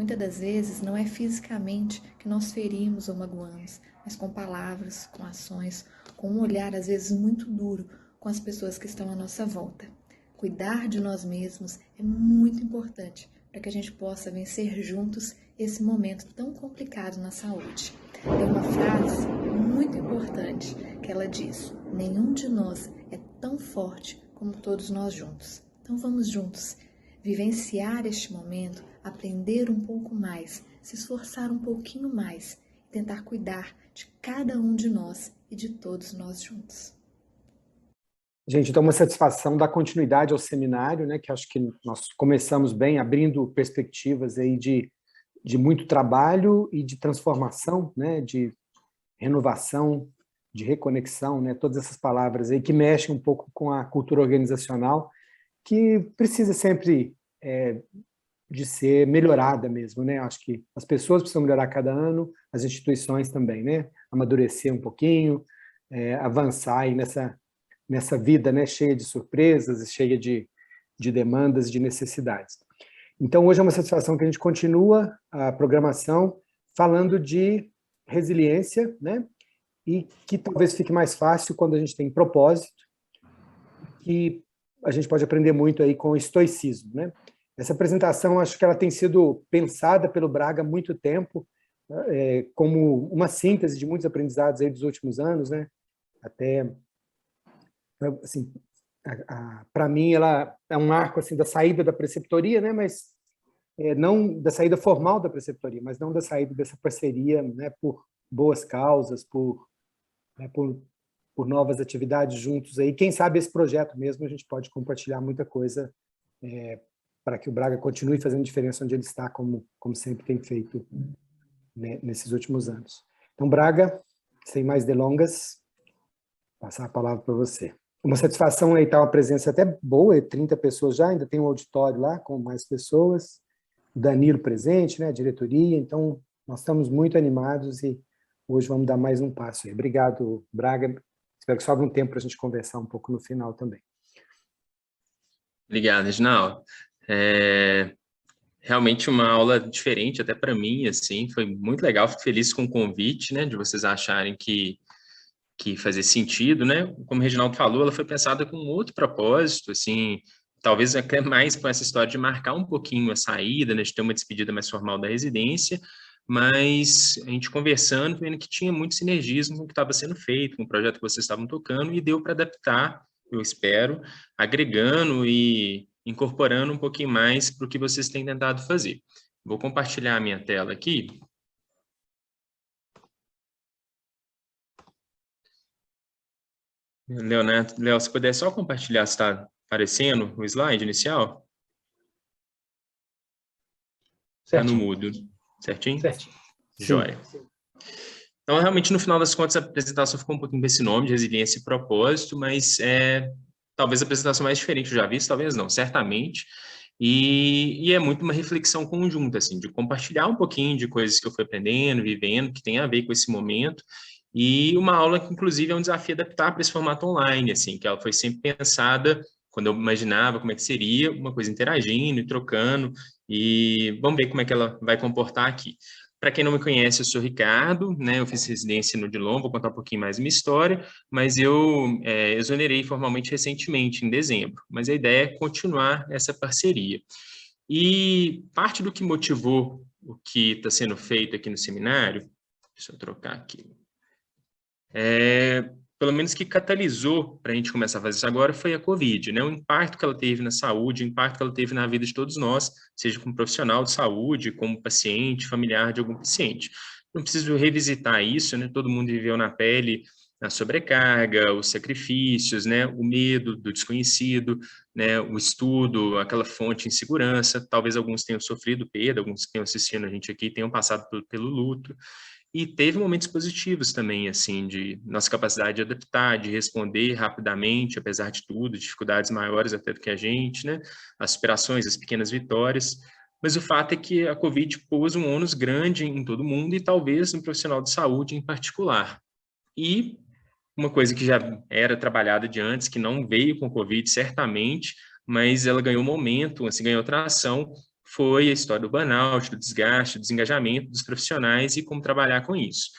Muitas das vezes não é fisicamente que nós ferimos ou magoamos, mas com palavras, com ações, com um olhar às vezes muito duro com as pessoas que estão à nossa volta. Cuidar de nós mesmos é muito importante para que a gente possa vencer juntos esse momento tão complicado na saúde. Tem uma frase muito importante que ela diz: nenhum de nós é tão forte como todos nós juntos. Então vamos juntos vivenciar este momento, aprender um pouco mais, se esforçar um pouquinho mais e tentar cuidar de cada um de nós e de todos nós juntos. Gente, então uma satisfação dar continuidade ao seminário, né, que acho que nós começamos bem, abrindo perspectivas aí de muito trabalho e de transformação, né, de renovação, de reconexão, né, todas essas palavras aí que mexem um pouco com a cultura organizacional, que precisa sempre de ser melhorada mesmo, né? Acho que as pessoas precisam melhorar cada ano, as instituições também, né? Amadurecer um pouquinho, avançar aí nessa vida, né, cheia de surpresas, cheia de demandas, de necessidades. Então, hoje é uma satisfação que a gente continua a programação falando de resiliência, né, e que talvez fique mais fácil quando a gente tem propósito, que a gente pode aprender muito aí com o estoicismo, né. Essa apresentação, acho que ela tem sido pensada pelo Braga há muito tempo, como uma síntese de muitos aprendizados aí dos últimos anos, né, até assim, para mim ela é um marco assim da saída da preceptoria, né, mas não da saída formal da preceptoria, mas não da saída dessa parceria, né, por boas causas, né, por novas atividades juntos aí. Quem sabe esse projeto mesmo a gente pode compartilhar muita coisa para que o Braga continue fazendo diferença onde ele está, como sempre tem feito, né, nesses últimos anos. Então, Braga, sem mais delongas, passar a palavra para você. Uma satisfação aí, tá uma presença até boa, 30 pessoas já, ainda tem um auditório lá com mais pessoas, Danilo presente, né, a diretoria, então nós estamos muito animados e hoje vamos dar mais um passo aí. Obrigado, Braga, espero que sobre um tempo para a gente conversar um pouco no final também. Obrigado, Reginaldo. Realmente uma aula diferente até para mim, assim, foi muito legal, fico feliz com o convite, né, de vocês acharem que fazia sentido, né? Como o Reginaldo falou, ela foi pensada com outro propósito, assim, talvez até mais com essa história de marcar um pouquinho a saída, né, de ter uma despedida mais formal da residência, mas a gente conversando, vendo que tinha muito sinergismo com o que estava sendo feito, com o projeto que vocês estavam tocando, e deu para adaptar, eu espero, agregando e incorporando um pouquinho mais para o que vocês têm tentado fazer. Vou compartilhar a minha tela aqui. Leonardo, Léo, se puder só compartilhar se está aparecendo o slide inicial? Está no mudo. Certinho? Certinho. Joia. Então, realmente, no final das contas, a apresentação ficou um pouquinho com esse nome, de resiliência e propósito, mas talvez a apresentação mais diferente que eu já vi, talvez não, certamente. E é muito uma reflexão conjunta, assim, de compartilhar um pouquinho de coisas que eu fui aprendendo, vivendo, que tem a ver com esse momento, e uma aula que, inclusive, é um desafio adaptar para esse formato online, assim, que ela foi sempre pensada, quando eu imaginava como é que seria, uma coisa interagindo e trocando, e vamos ver como é que ela vai comportar aqui. Para quem não me conhece, eu sou Ricardo, né, eu fiz residência no Odilon, vou contar um pouquinho mais da minha história, mas eu exonerei formalmente recentemente, em dezembro, mas a ideia é continuar essa parceria. E parte do que motivou o que está sendo feito aqui no seminário, deixa eu trocar aqui, pelo menos que catalisou para a gente começar a fazer isso agora, foi a Covid, né? O impacto que ela teve na saúde, o impacto que ela teve na vida de todos nós, seja como profissional de saúde, como paciente, familiar de algum paciente. Não preciso revisitar isso, né? Todo mundo viveu na pele a sobrecarga, os sacrifícios, né? O medo do desconhecido, né? O estudo, aquela fonte de insegurança. Talvez alguns tenham sofrido perda, alguns que tenham assistindo a gente aqui tenham passado pelo luto. E teve momentos positivos também, assim, de nossa capacidade de adaptar, de responder rapidamente, apesar de tudo, dificuldades maiores até do que a gente, né? As superações, as pequenas vitórias. Mas o fato é que a Covid pôs um ônus grande em todo mundo e talvez no profissional de saúde em particular. E uma coisa que já era trabalhada de antes, que não veio com Covid, certamente, mas ela ganhou momento, assim, ganhou tração, foi a história do burnout, do desgaste, do desengajamento dos profissionais e como trabalhar com isso.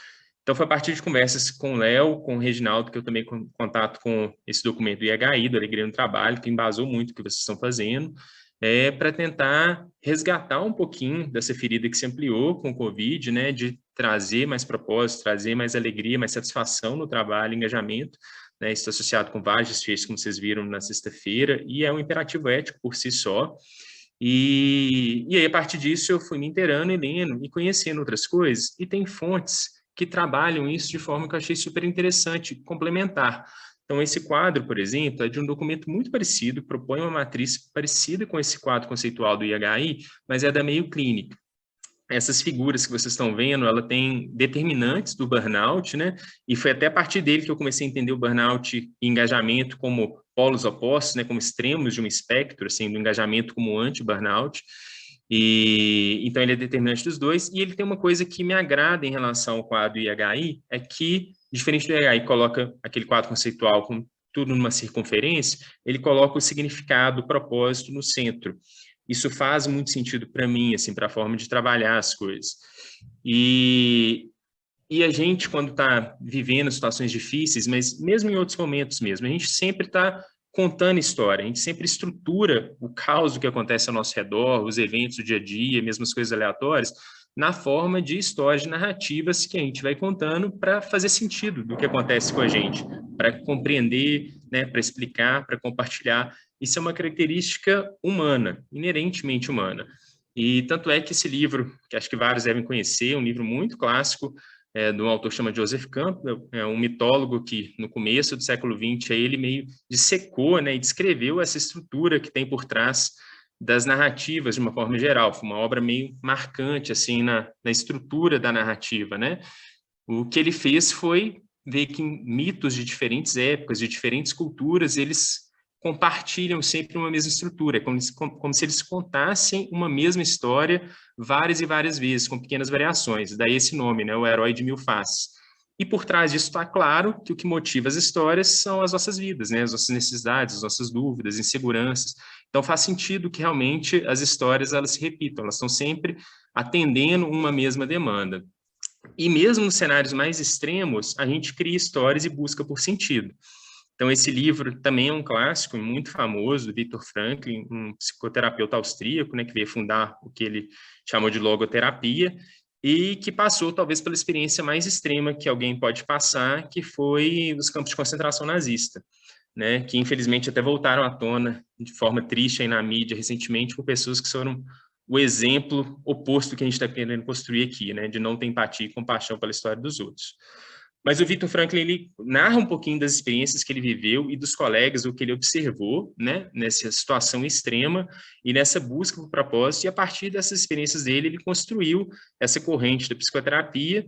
Então, foi a partir de conversas com o Léo, com o Reginaldo, que eu tomei contato com esse documento do IHI, do Alegria no Trabalho, que embasou muito o que vocês estão fazendo, para tentar resgatar um pouquinho dessa ferida que se ampliou com o Covid, né, de trazer mais propósito, trazer mais alegria, mais satisfação no trabalho, engajamento, né, isso está associado com vários desfechos, como vocês viram na sexta-feira, e é um imperativo ético por si só. E aí, a partir disso, eu fui me inteirando e lendo e conhecendo outras coisas, e tem fontes que trabalham isso de forma que eu achei super interessante, complementar. Então, esse quadro, por exemplo, é de um documento muito parecido, propõe uma matriz parecida com esse quadro conceitual do IHI, mas é da Mayo Clinic. Essas figuras que vocês estão vendo, ela tem determinantes do burnout, né? E foi até a partir dele que eu comecei a entender o burnout e engajamento como polos opostos, né? Como extremos de um espectro, assim, do engajamento como anti-burnout. E então ele é determinante dos dois. E ele tem uma coisa que me agrada em relação ao quadro IHI, é que, diferente do IHI, coloca aquele quadro conceitual com tudo numa circunferência, ele coloca o significado, o propósito no centro. Isso faz muito sentido para mim, assim, para a forma de trabalhar as coisas. E a gente, quando está vivendo situações difíceis, mas mesmo em outros momentos mesmo, a gente sempre está contando história, a gente sempre estrutura o caos do que acontece ao nosso redor, os eventos do dia a dia, mesmo as coisas aleatórias, na forma de histórias, de narrativas que a gente vai contando para fazer sentido do que acontece com a gente, para compreender, né, para explicar, para compartilhar. Isso é uma característica humana, inerentemente humana. E tanto é que esse livro, que acho que vários devem conhecer, um livro muito clássico, de um autor que chama Joseph Campbell, é um mitólogo que no começo do século XX ele meio dissecou, né, e descreveu essa estrutura que tem por trás das narrativas de uma forma geral. Foi uma obra meio marcante assim na estrutura da narrativa, né? O que ele fez foi ver que em mitos de diferentes épocas, de diferentes culturas, eles compartilham sempre uma mesma estrutura, como se eles contassem uma mesma história várias e várias vezes, com pequenas variações. Daí esse nome, né, o Herói de Mil Faces. E por trás disso está claro que o que motiva as histórias são as nossas vidas, né, as nossas necessidades, as nossas dúvidas, inseguranças. Então faz sentido que realmente as histórias elas se repitam, elas estão sempre atendendo uma mesma demanda. E mesmo nos cenários mais extremos, a gente cria histórias e busca por sentido. Então, esse livro também é um clássico muito famoso, do Viktor Frankl, um psicoterapeuta austríaco, né, que veio fundar o que ele chamou de logoterapia, e que passou, talvez, pela experiência mais extrema que alguém pode passar, que foi os campos de concentração nazista, né, que, infelizmente, até voltaram à tona de forma triste aí na mídia recentemente, por pessoas que foram o exemplo oposto que a gente está querendo construir aqui, né, de não ter empatia e compaixão pela história dos outros. Mas o Viktor Frankl, ele narra um pouquinho das experiências que ele viveu e dos colegas, o que ele observou, né, nessa situação extrema e nessa busca por propósito, e a partir dessas experiências dele, ele construiu essa corrente da psicoterapia,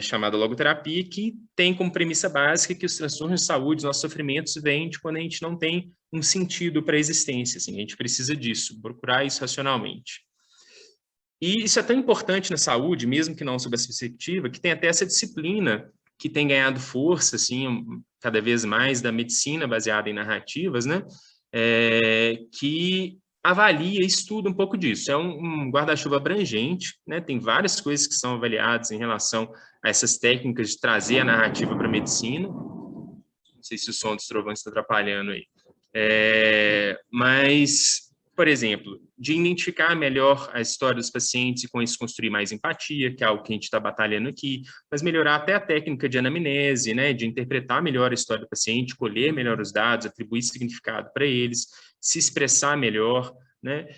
chamada logoterapia, que tem como premissa básica que os transtornos de saúde, os nossos sofrimentos, vêm de quando a gente não tem um sentido para a existência, assim, a gente precisa disso, procurar isso racionalmente. E isso é tão importante na saúde, mesmo que não sob essa perspectiva, que tem até essa disciplina que tem ganhado força, assim, cada vez mais da medicina baseada em narrativas, né? Que avalia e estuda um pouco disso. É um guarda-chuva abrangente, né? Tem várias coisas que são avaliadas em relação a essas técnicas de trazer a narrativa para a medicina. Não sei se o som dos trovões está atrapalhando aí. Mas, por exemplo, de identificar melhor a história dos pacientes e com isso construir mais empatia, que é algo que a gente está batalhando aqui, mas melhorar até a técnica de anamnese, né, de interpretar melhor a história do paciente, colher melhor os dados, atribuir significado para eles, se expressar melhor, né,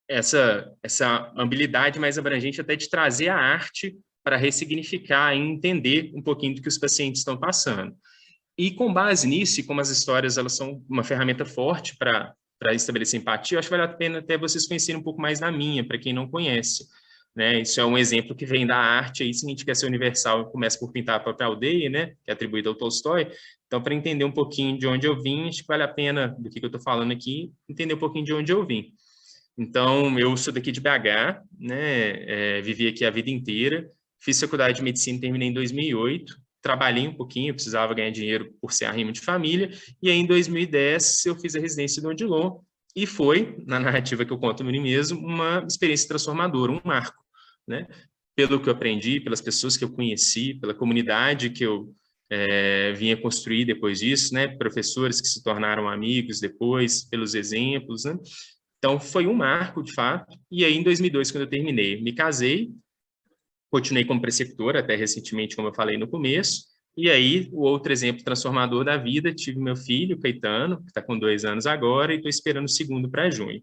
essa habilidade mais abrangente até de trazer a arte para ressignificar e entender um pouquinho do que os pacientes estão passando. E com base nisso, e como as histórias elas são uma ferramenta forte para estabelecer empatia, eu acho que vale a pena até vocês conhecerem um pouco mais da minha, para quem não conhece. Né? Isso é um exemplo que vem da arte, aí se a gente quer ser universal, começa por pintar a própria aldeia, né? Que é atribuída ao Tolstói. Então, para entender um pouquinho de onde eu vim, acho que vale a pena, do que eu estou falando aqui, entender um pouquinho de onde eu vim. Então, eu sou daqui de BH, né? Vivi aqui a vida inteira, fiz faculdade de medicina, terminei em 2008, trabalhei um pouquinho, precisava ganhar dinheiro por ser arrimo de família, e aí em 2010 eu fiz a residência do Odilon, E foi, na narrativa que eu conto em mim mesmo, uma experiência transformadora, um marco, né? Pelo que eu aprendi, pelas pessoas que eu conheci, pela comunidade que eu vinha construir depois disso, né? Professores que se tornaram amigos depois, pelos exemplos, né? Então, foi um marco, de fato. E aí, em 2002, quando eu terminei, me casei, continuei como preceptor, até recentemente, como eu falei no começo. E aí, o outro exemplo transformador da vida, tive meu filho, Caetano, que está com 2 anos agora, e estou esperando o segundo para junho.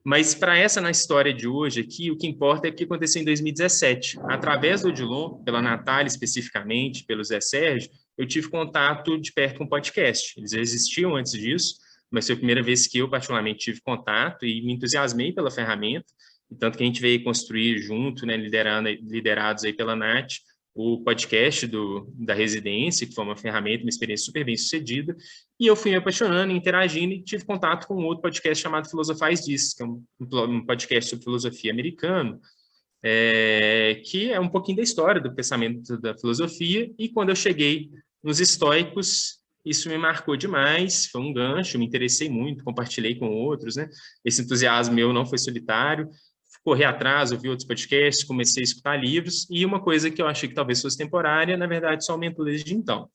Mas para essa na história de hoje aqui, o que importa é o que aconteceu em 2017. Através do Odilon, pela Natália especificamente, pelo Zé Sérgio, eu tive contato de perto com o podcast. Eles já existiam antes disso, mas foi a primeira vez que eu particularmente tive contato e me entusiasmei pela ferramenta, e tanto que a gente veio construir junto, né, liderados aí pela Nath, o podcast da Residência, que foi uma ferramenta, uma experiência super bem sucedida, e eu fui me apaixonando, interagindo, e tive contato com um outro podcast chamado Filosofais Diz, que é um podcast sobre filosofia americano, que é um pouquinho da história do pensamento da filosofia, e quando eu cheguei nos estoicos, isso me marcou demais, foi um gancho, me interessei muito, compartilhei com outros, né? Esse entusiasmo meu não foi solitário, corri atrás, ouvi outros podcasts, comecei a escutar livros, e uma coisa que eu achei que talvez fosse temporária, na verdade, só aumentou desde então.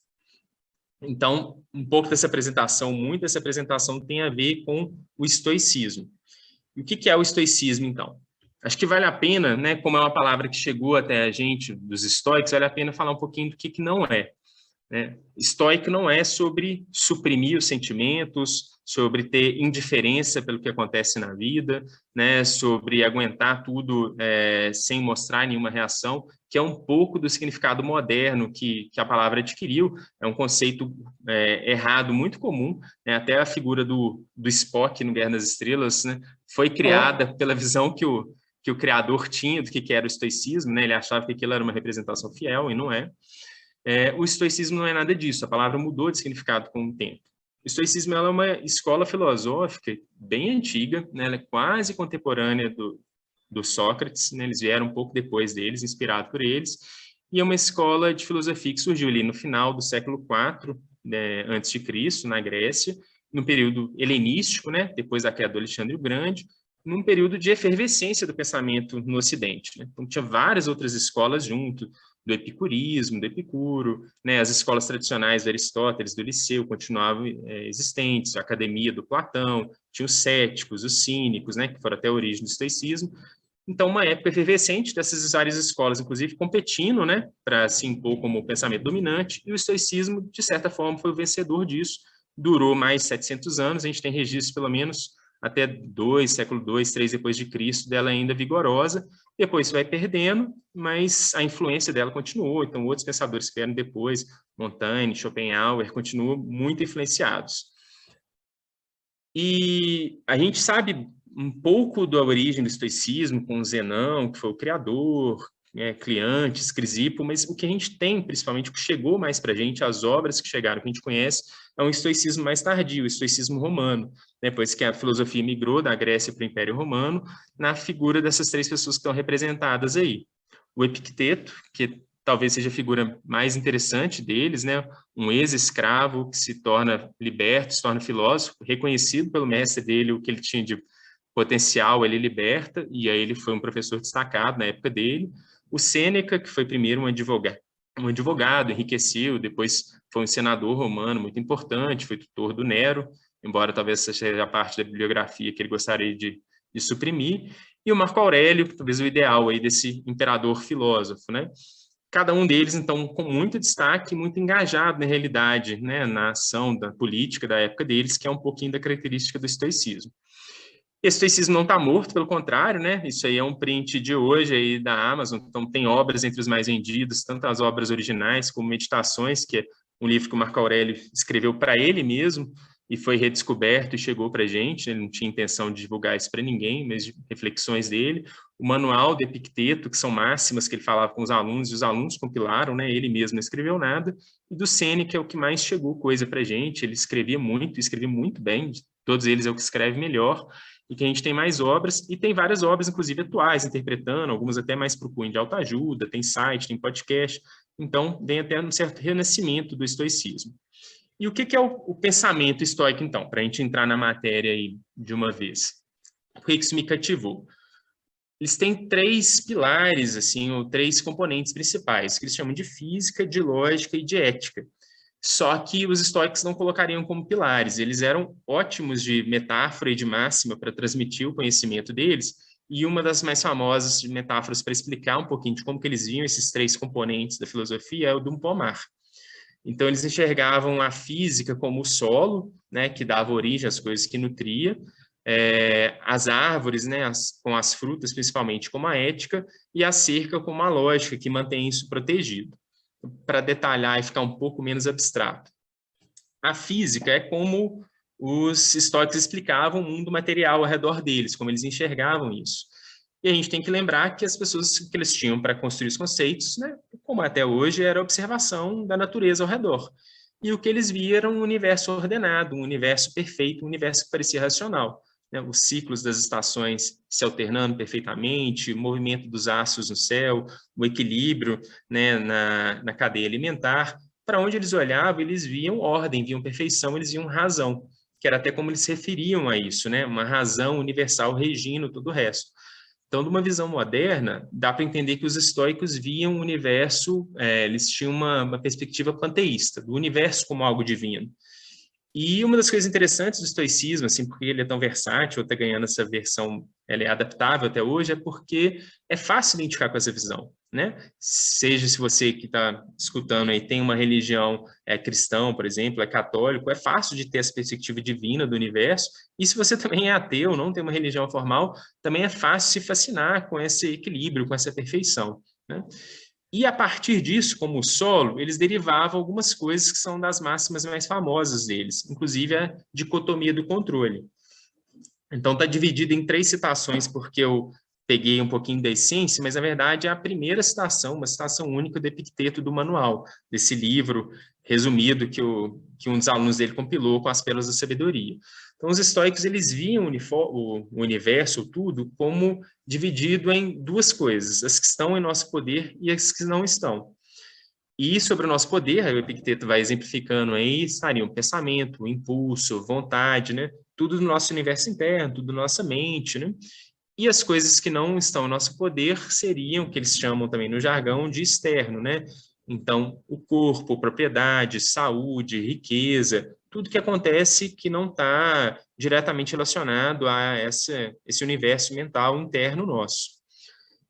Então, um pouco dessa apresentação, muito dessa apresentação tem a ver com o estoicismo. E o que é o estoicismo, então? Acho que vale a pena, né, como é uma palavra que chegou até a gente, dos estoicos, vale a pena falar um pouquinho do que não é. Né? Estoico não é sobre suprimir os sentimentos, sobre ter indiferença pelo que acontece na vida, né? Sobre aguentar tudo sem mostrar nenhuma reação, que é um pouco do significado moderno que a palavra adquiriu. É um conceito errado, muito comum, né? Até a figura do Spock no Guerra nas Estrelas, né? Foi criada pela visão que o criador tinha do que era o estoicismo, né? Ele achava que aquilo era uma representação fiel, e não é. O estoicismo não é nada disso, a palavra mudou de significado com o tempo. O estoicismo ela é uma escola filosófica bem antiga, né? Ela é quase contemporânea do Sócrates, né? Eles vieram um pouco depois deles, inspirado por eles, e é uma escola de filosofia que surgiu ali no final do século IV, né, antes de Cristo, na Grécia, no período helenístico, né? Depois da queda do Alexandre o Grande, num período de efervescência do pensamento no Ocidente, né? Então, tinha várias outras escolas junto, do epicurismo, do Epicuro, né? As escolas tradicionais do Aristóteles, do Liceu, continuavam existentes, a academia do Platão, tinha os céticos, os cínicos, né? Que foram até a origem do estoicismo. Então, uma época efervescente dessas várias escolas, inclusive competindo, né? Para se impor como o pensamento dominante, e o estoicismo, de certa forma, foi o vencedor disso. Durou mais 700 anos, a gente tem registros, pelo menos, até século II, III depois de Cristo, dela ainda vigorosa. Depois vai perdendo, mas a influência dela continuou. Então, outros pensadores que vieram depois, Montaigne, Schopenhauer, continuam muito influenciados. E a gente sabe um pouco da origem do estoicismo com Zenão, que foi o criador, Cleantes, Crisipo, mas o que a gente tem, principalmente, o que chegou mais para a gente, as obras que chegaram, que a gente conhece, é um estoicismo mais tardio, o estoicismo romano, depois que a filosofia migrou da Grécia para o Império Romano, na figura dessas 3 pessoas que estão representadas aí. O Epicteto, que talvez seja a figura mais interessante deles, né? Um ex-escravo que se torna liberto, se torna filósofo, reconhecido pelo mestre dele, o que ele tinha de potencial, ele liberta, e aí ele foi um professor destacado na época dele. O Sêneca, que foi primeiro um advogado, enriqueceu, depois foi um senador romano muito importante, foi tutor do Nero, embora talvez seja a parte da bibliografia que ele gostaria de suprimir, e o Marco Aurélio, talvez o ideal aí desse imperador filósofo, né? Cada um deles, então, com muito destaque, muito engajado na realidade, né, na ação da política da época deles, que é um pouquinho da característica do estoicismo. O estoicismo não está morto, pelo contrário, né? Isso aí é um print de hoje aí da Amazon, então tem obras entre os mais vendidos, tanto as obras originais como Meditações, que é um livro que o Marco Aurélio escreveu para ele mesmo e foi redescoberto e chegou para a gente. Ele não tinha intenção de divulgar isso para ninguém, mas reflexões dele. O Manual de Epicteto, que são máximas que ele falava com os alunos, e os alunos compilaram, né? Ele mesmo não escreveu nada. E do Sêneca é o que mais chegou coisa para a gente. Ele escrevia muito bem, de todos eles é o que escreve melhor, e que a gente tem mais obras, e tem várias obras, inclusive atuais, interpretando, algumas até mais para o cunho de autoajuda, tem site, tem podcast, então vem até um certo renascimento do estoicismo. E o que é o pensamento estoico, então, para a gente entrar na matéria aí de uma vez? Por que isso me cativou? Eles têm 3 pilares, assim, ou 3 componentes principais, que eles chamam de física, de lógica e de ética. Só que os estoicos não colocariam como pilares, eles eram ótimos de metáfora e de máxima para transmitir o conhecimento deles, e uma das mais famosas metáforas para explicar um pouquinho de como que eles viam esses 3 componentes da filosofia é o do pomar. Então, eles enxergavam a física como o solo, né, que dava origem às coisas que nutria, as árvores, né, com as frutas, principalmente, como a ética, e a cerca como a lógica, que mantém isso protegido. Para detalhar e ficar um pouco menos abstrato. A física é como os estoicos explicavam o mundo material ao redor deles, como eles enxergavam isso. E a gente tem que lembrar que as pessoas que eles tinham para construir os conceitos, né, como até hoje, era a observação da natureza ao redor. E o que eles viam era um universo ordenado, um universo perfeito, um universo que parecia racional. Né, os ciclos das estações se alternando perfeitamente, o movimento dos astros no céu, o equilíbrio, né, na cadeia alimentar. Para onde eles olhavam, eles viam ordem, viam perfeição, eles viam razão, que era até como eles se referiam a isso, né, uma razão universal regindo todo o resto. Então, de uma visão moderna, dá para entender que os estoicos viam o universo, eles tinham uma perspectiva panteísta, do universo como algo divino. E uma das coisas interessantes do estoicismo, assim, porque ele é tão versátil, está ganhando essa versão, ela é adaptável até hoje, é porque é fácil identificar com essa visão, né? Seja se você que está escutando aí tem uma religião cristã, por exemplo, é católico, é fácil de ter essa perspectiva divina do universo, e se você também é ateu, não tem uma religião formal, também é fácil se fascinar com esse equilíbrio, com essa perfeição, né? E a partir disso, como o solo, eles derivavam algumas coisas que são das máximas mais famosas deles, inclusive a dicotomia do controle. Então está dividido em 3 citações, porque eu peguei um pouquinho da essência, mas na verdade é a primeira citação, uma citação única do Epicteto do manual, desse livro resumido que um dos alunos dele compilou com as pérolas da sabedoria. Então os estoicos eles viam o universo, tudo, como dividido em 2 coisas, as que estão em nosso poder e as que não estão. E sobre o nosso poder, o Epicteto vai exemplificando aí, estariam o pensamento, o impulso, vontade, né? Tudo do nosso universo interno, tudo da nossa mente, né? E as coisas que não estão no nosso poder seriam, que eles chamam também no jargão, de externo, né? Então, o corpo, propriedade, saúde, riqueza, tudo que acontece que não está diretamente relacionado a esse universo mental interno nosso.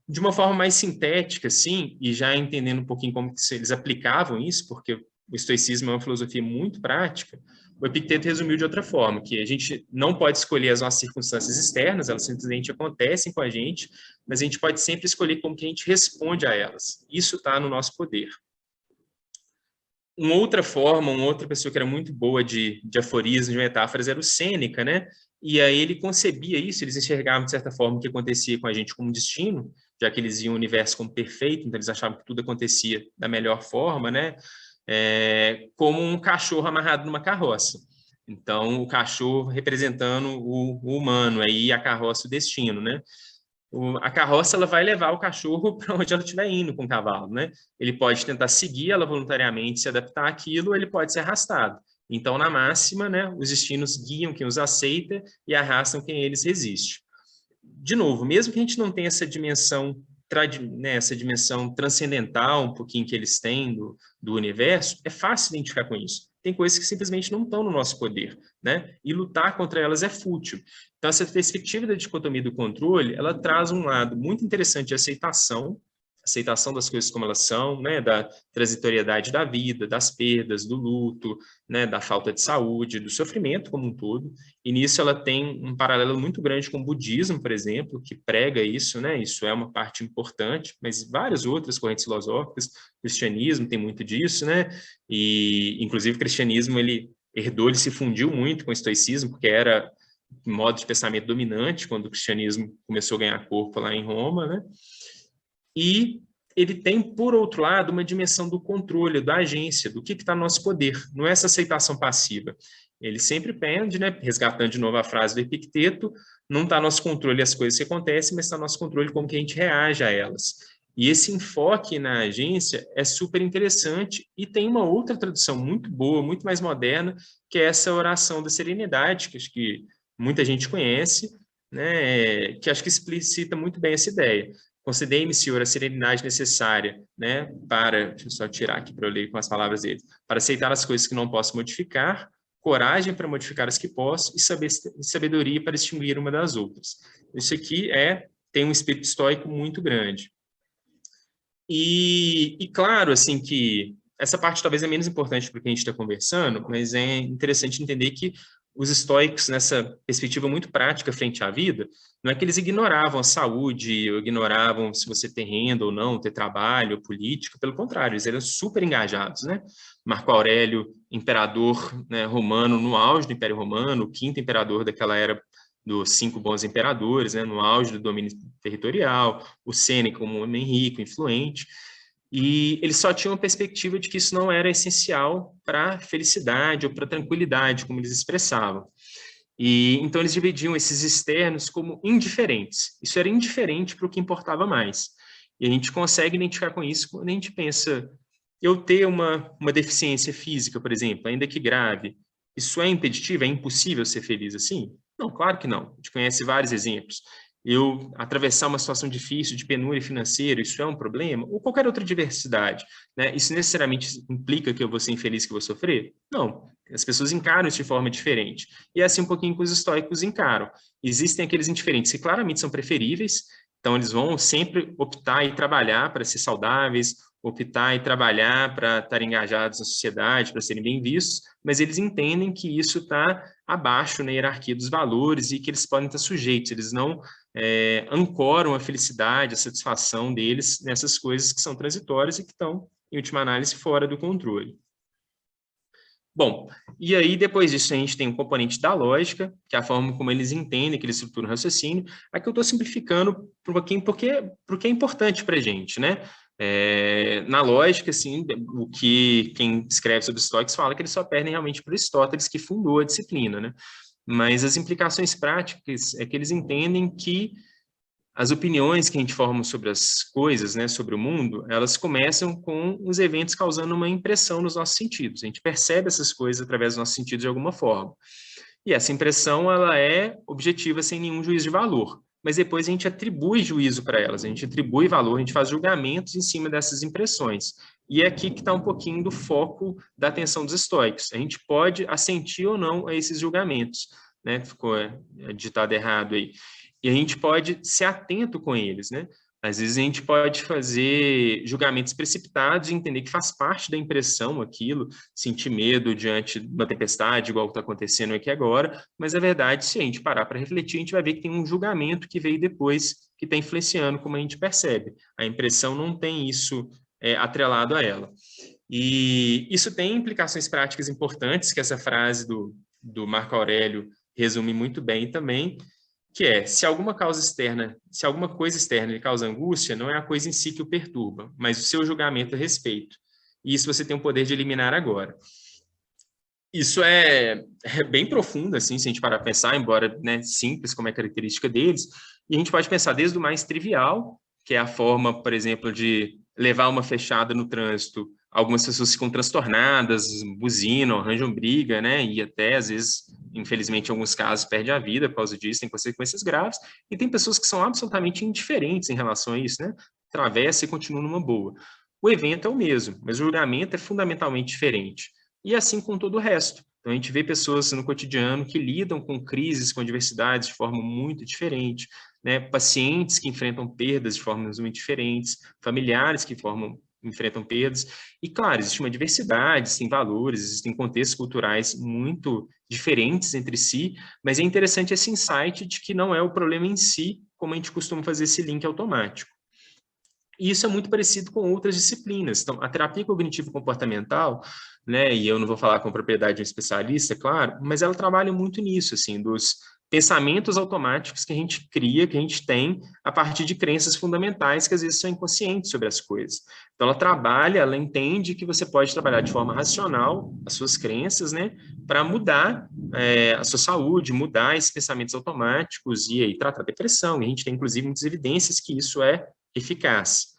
De uma forma mais sintética, sim, e já entendendo um pouquinho como que eles aplicavam isso, porque o estoicismo é uma filosofia muito prática, o Epicteto resumiu de outra forma, que a gente não pode escolher as nossas circunstâncias externas, elas simplesmente acontecem com a gente, mas a gente pode sempre escolher como que a gente responde a elas. Isso está no nosso poder. Uma outra pessoa que era muito boa de aforismos, de metáforas, era o Sêneca, né? E aí ele concebia isso, eles enxergavam, de certa forma, o que acontecia com a gente como destino, já que eles viam o universo como perfeito, então eles achavam que tudo acontecia da melhor forma, né? Como um cachorro amarrado numa carroça. Então, o cachorro representando o humano, aí a carroça o destino, né? A carroça ela vai levar o cachorro para onde ela estiver indo com o cavalo, né? Ele pode tentar seguir ela voluntariamente, se adaptar àquilo, ou ele pode ser arrastado. Então, na máxima, né, os destinos guiam quem os aceita e arrastam quem eles resiste. De novo, mesmo que a gente não tenha essa dimensão, né, essa dimensão transcendental um pouquinho que eles têm do universo, é fácil identificar com isso. Tem coisas que simplesmente não estão no nosso poder, né? E lutar contra elas é fútil. Então, essa perspectiva da dicotomia do controle, ela traz um lado muito interessante de aceitação das coisas como elas são, né, da transitoriedade da vida, das perdas, do luto, né, da falta de saúde, do sofrimento como um todo. E nisso ela tem um paralelo muito grande com o budismo, por exemplo, que prega isso, né? Isso é uma parte importante, mas várias outras correntes filosóficas, o cristianismo tem muito disso, né? E inclusive o cristianismo ele se fundiu muito com o estoicismo, porque era um modo de pensamento dominante quando o cristianismo começou a ganhar corpo lá em Roma, né? E ele tem, por outro lado, uma dimensão do controle, da agência, do que está no nosso poder, não é essa aceitação passiva. Ele sempre pende, né, resgatando de novo a frase do Epicteto, não está no nosso controle as coisas que acontecem, mas está no nosso controle como que a gente reage a elas. E esse enfoque na agência é super interessante e tem uma outra tradução muito boa, muito mais moderna, que é essa oração da serenidade, que acho que muita gente conhece, né, que acho que explicita muito bem essa ideia. Concedei-me, Senhor, a serenidade necessária, né, deixa eu só tirar aqui para eu ler com as palavras dele, para aceitar as coisas que não posso modificar, coragem para modificar as que posso e sabedoria para extinguir uma das outras. Isso aqui tem um espírito estoico muito grande. E claro, assim, que essa parte talvez é menos importante para o que a gente está conversando, mas é interessante entender que os estoicos, nessa perspectiva muito prática frente à vida, não é que eles ignoravam a saúde, ou ignoravam se você ter renda ou não, ter trabalho, política, pelo contrário, eles eram super engajados, né? Marco Aurélio, imperador, né, romano, no auge do Império Romano, o quinto imperador daquela era dos 5 bons imperadores, né, no auge do domínio territorial, o Sêneca como um homem rico, influente, e eles só tinham a perspectiva de que isso não era essencial para a felicidade ou para a tranquilidade, como eles expressavam. E então eles dividiam esses externos como indiferentes. Isso era indiferente para o que importava mais. E a gente consegue identificar com isso quando a gente pensa, eu ter uma deficiência física, por exemplo, ainda que grave, isso é impeditivo? É impossível ser feliz assim? Não, claro que não. A gente conhece vários exemplos. Eu atravessar uma situação difícil de penúria financeira, isso é um problema? Ou qualquer outra diversidade, né? Isso necessariamente implica que eu vou ser infeliz, que eu vou sofrer? Não. As pessoas encaram isso de forma diferente. E é assim um pouquinho que os estoicos encaram. Existem aqueles indiferentes que claramente são preferíveis, então eles vão sempre optar e trabalhar para ser saudáveis, optar e trabalhar para estar engajados na sociedade, para serem bem vistos, mas eles entendem que isso está abaixo na hierarquia dos valores e que eles podem estar sujeitos, eles não ancoram a felicidade, a satisfação deles nessas coisas que são transitórias e que estão, em última análise, fora do controle. Bom, e aí depois disso a gente tem um componente da lógica, que é a forma como eles entendem, que eles estruturam o raciocínio. Aqui eu estou simplificando um pouquinho porque é importante para a gente, né? Na lógica, assim, o que quem escreve sobre os estoicos fala que eles só perdem realmente para Aristóteles, que fundou a disciplina, né? Mas as implicações práticas é que eles entendem que as opiniões que a gente forma sobre as coisas, né, sobre o mundo, elas começam com os eventos causando uma impressão nos nossos sentidos. A gente percebe essas coisas através dos nossos sentidos de alguma forma. E essa impressão, ela é objetiva sem nenhum juízo de valor. Mas depois a gente atribui juízo para elas, a gente atribui valor, a gente faz julgamentos em cima dessas impressões. E é aqui que está um pouquinho do foco da atenção dos estoicos. A gente pode assentir ou não a esses julgamentos, né? Ficou ditado errado aí. E a gente pode ser atento com eles, né? Às vezes a gente pode fazer julgamentos precipitados e entender que faz parte da impressão aquilo, sentir medo diante de uma tempestade, igual está acontecendo aqui agora, mas na verdade, se a gente parar para refletir, a gente vai ver que tem um julgamento que veio depois, que está influenciando como a gente percebe. A impressão não tem isso atrelado a ela. E isso tem implicações práticas importantes, que essa frase do Marco Aurélio resume muito bem também, que é, se alguma coisa externa lhe causa angústia, não é a coisa em si que o perturba, mas o seu julgamento a respeito. E isso você tem o poder de eliminar agora. Isso é bem profundo, assim, se a gente parar para pensar, embora, né, simples como é a característica deles, e a gente pode pensar desde o mais trivial, que é a forma, por exemplo, de levar uma fechada no trânsito. Algumas pessoas ficam transtornadas, buzinam, arranjam briga, né? E até, às vezes, infelizmente, em alguns casos, perde a vida por causa disso, tem consequências graves. E tem pessoas que são absolutamente indiferentes em relação a isso, né? Atravessa e continua numa boa. O evento é o mesmo, mas o julgamento é fundamentalmente diferente. E assim com todo o resto. Então, a gente vê pessoas no cotidiano que lidam com crises, com adversidades de forma muito diferente, né? Pacientes que enfrentam perdas de formas muito diferentes, familiares que enfrentam perdas. E, claro, existe uma diversidade, existem valores, existem contextos culturais muito diferentes entre si, mas é interessante esse insight de que não é o problema em si, como a gente costuma fazer esse link automático. E isso é muito parecido com outras disciplinas. Então, a terapia cognitivo-comportamental, né, e eu não vou falar com propriedade de um especialista, claro, mas ela trabalha muito nisso, assim, dos pensamentos automáticos que a gente cria, que a gente tem a partir de crenças fundamentais que às vezes são inconscientes sobre as coisas. Então, ela trabalha, ela entende que você pode trabalhar de forma racional as suas crenças, né, para mudar a sua saúde, mudar esses pensamentos automáticos e aí tratar a depressão. E a gente tem, inclusive, muitas evidências que isso é eficaz.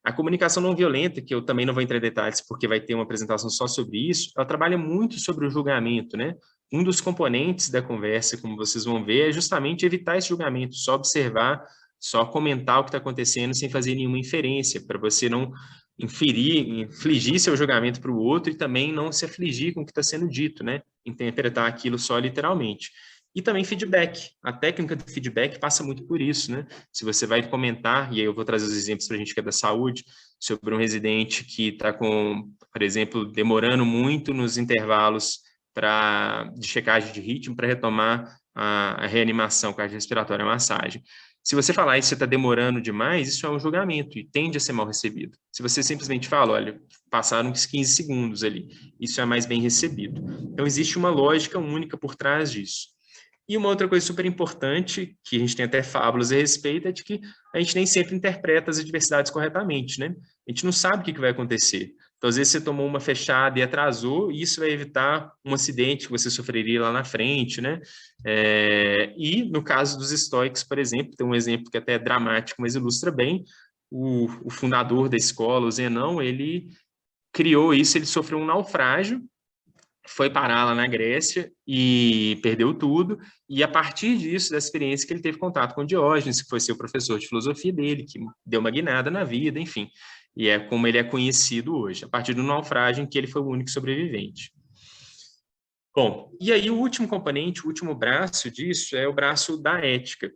A comunicação não violenta, que eu também não vou entrar em detalhes porque vai ter uma apresentação só sobre isso, ela trabalha muito sobre o julgamento, né? Um dos componentes da conversa, como vocês vão ver, é justamente evitar esse julgamento, só observar, só comentar o que está acontecendo sem fazer nenhuma inferência, para você não infligir seu julgamento para o outro e também não se afligir com o que está sendo dito, né? Interpretar aquilo só literalmente. E também feedback. A técnica do feedback passa muito por isso, né? Se você vai comentar, e aí eu vou trazer os exemplos para a gente que é da saúde, sobre um residente que está com, por exemplo, demorando muito nos intervalos de checagem de ritmo para retomar a reanimação cardiorrespiratória, a massagem. Se você falar isso, você está demorando demais, isso é um julgamento e tende a ser mal recebido. Se você simplesmente fala, olha, passaram uns 15 segundos ali, isso é mais bem recebido. Então, existe uma lógica única por trás disso. E uma outra coisa super importante, que a gente tem até fábulas a respeito, é de que a gente nem sempre interpreta as adversidades corretamente, né? A gente não sabe o que vai acontecer. Então, às vezes, você tomou uma fechada e atrasou, e isso vai evitar um acidente que você sofreria lá na frente, né? E, no caso dos estoicos, por exemplo, tem um exemplo que até é dramático, mas ilustra bem, o fundador da escola, o Zenão, ele criou isso, ele sofreu um naufrágio, foi parar lá na Grécia e perdeu tudo, e a partir disso, dessa experiência, que ele teve contato com Diógenes, que foi seu professor de filosofia dele, que deu uma guinada na vida, enfim, e é como ele é conhecido hoje, a partir do naufrágio em que ele foi o único sobrevivente. Bom, e aí o último componente, o último braço disso é o braço da ética.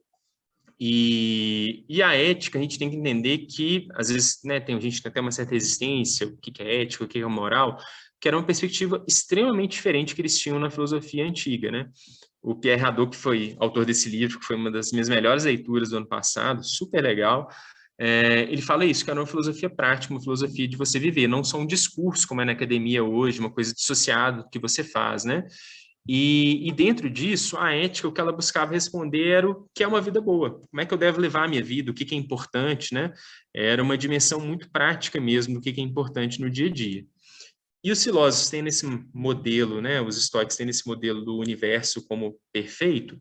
E a ética, a gente tem que entender que, às vezes, né, a gente tem até uma certa resistência, o que é ética, o que é moral, que era uma perspectiva extremamente diferente que eles tinham na filosofia antiga, né? O Pierre Hadot, que foi autor desse livro, que foi uma das minhas melhores leituras do ano passado, super legal, ele fala isso, que era uma filosofia prática, uma filosofia de você viver, não só um discurso, como é na academia hoje, uma coisa dissociada do que você faz, né? E dentro disso, a ética, o que ela buscava responder era o que é uma vida boa, como é que eu devo levar a minha vida, o que é importante, né? Era uma dimensão muito prática mesmo do que é importante no dia a dia. E os filósofos têm nesse modelo, né, os estoicos têm nesse modelo do universo como perfeito,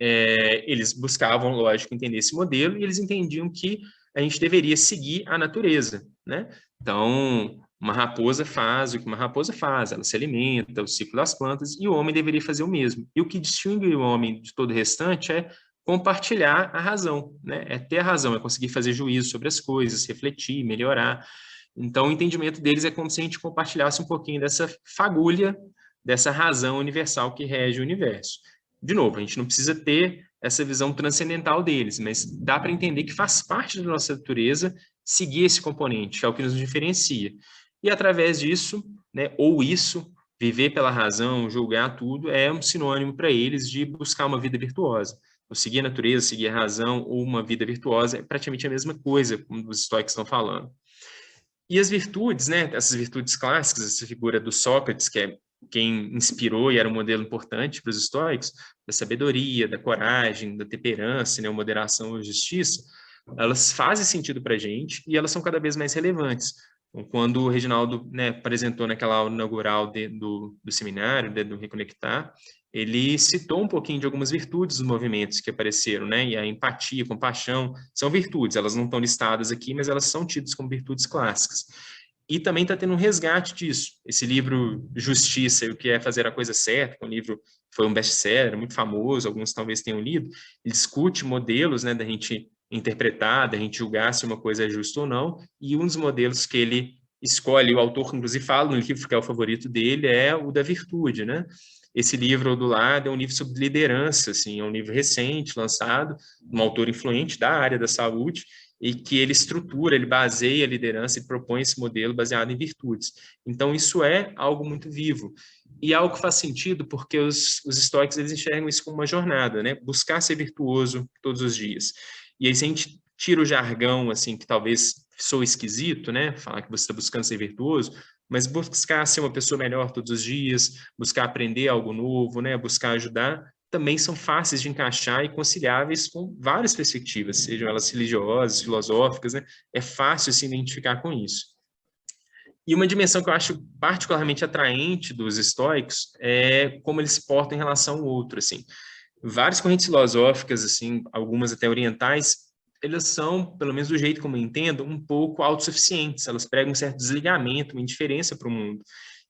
eles buscavam, lógico, entender esse modelo e eles entendiam que a gente deveria seguir a natureza, né? Então, uma raposa faz o que uma raposa faz, ela se alimenta, o ciclo das plantas, e o homem deveria fazer o mesmo. E o que distingue o homem de todo o restante é compartilhar a razão, né? É ter a razão, é conseguir fazer juízo sobre as coisas, refletir, melhorar. Então, o entendimento deles é como se a gente compartilhasse um pouquinho dessa fagulha, dessa razão universal que rege o universo. De novo, a gente não precisa ter essa visão transcendental deles, mas dá para entender que faz parte da nossa natureza seguir esse componente, que é o que nos diferencia. E através disso, né, ou isso, viver pela razão, julgar tudo, é um sinônimo para eles de buscar uma vida virtuosa. Ou seguir a natureza, seguir a razão, ou uma vida virtuosa, é praticamente a mesma coisa, como os estoicos estão falando. E as virtudes, né, essas virtudes clássicas, essa figura do Sócrates, que é quem inspirou e era um modelo importante para os estoicos, da sabedoria, da coragem, da temperança, né, moderação e justiça, elas fazem sentido para a gente e elas são cada vez mais relevantes. Então, quando o Reginaldo, né, apresentou naquela aula inaugural do seminário, do Reconectar, ele citou um pouquinho de algumas virtudes dos movimentos que apareceram, né? E a empatia, a compaixão, são virtudes, elas não estão listadas aqui, mas elas são tidas como virtudes clássicas. E também está tendo um resgate disso. Esse livro Justiça e o que é fazer a coisa certa, que é um livro que foi um best-seller, muito famoso, alguns talvez tenham lido, ele discute modelos, né, da gente interpretar, da gente julgar se uma coisa é justa ou não, e um dos modelos que ele escolhe, o autor inclusive fala no livro que é o favorito dele, é o da virtude, né? Esse livro do lado é um livro sobre liderança, assim, é um livro recente, lançado, um autor influente da área da saúde, e que ele estrutura, ele baseia a liderança e propõe esse modelo baseado em virtudes. Então, isso é algo muito vivo. E algo que faz sentido porque os estoicos eles enxergam isso como uma jornada, né? Buscar ser virtuoso todos os dias. E aí, se a gente tira o jargão, assim, que talvez soe esquisito, né? Falar que você está buscando ser virtuoso, mas buscar ser uma pessoa melhor todos os dias, buscar aprender algo novo, né? Buscar ajudar, também são fáceis de encaixar e conciliáveis com várias perspectivas, sejam elas religiosas, filosóficas, né? É fácil se identificar com isso. E uma dimensão que eu acho particularmente atraente dos estoicos é como eles se portam em relação ao outro, assim. Várias correntes filosóficas, assim, algumas até orientais, elas são, pelo menos do jeito como eu entendo, um pouco autossuficientes, elas pregam um certo desligamento, uma indiferença para o mundo.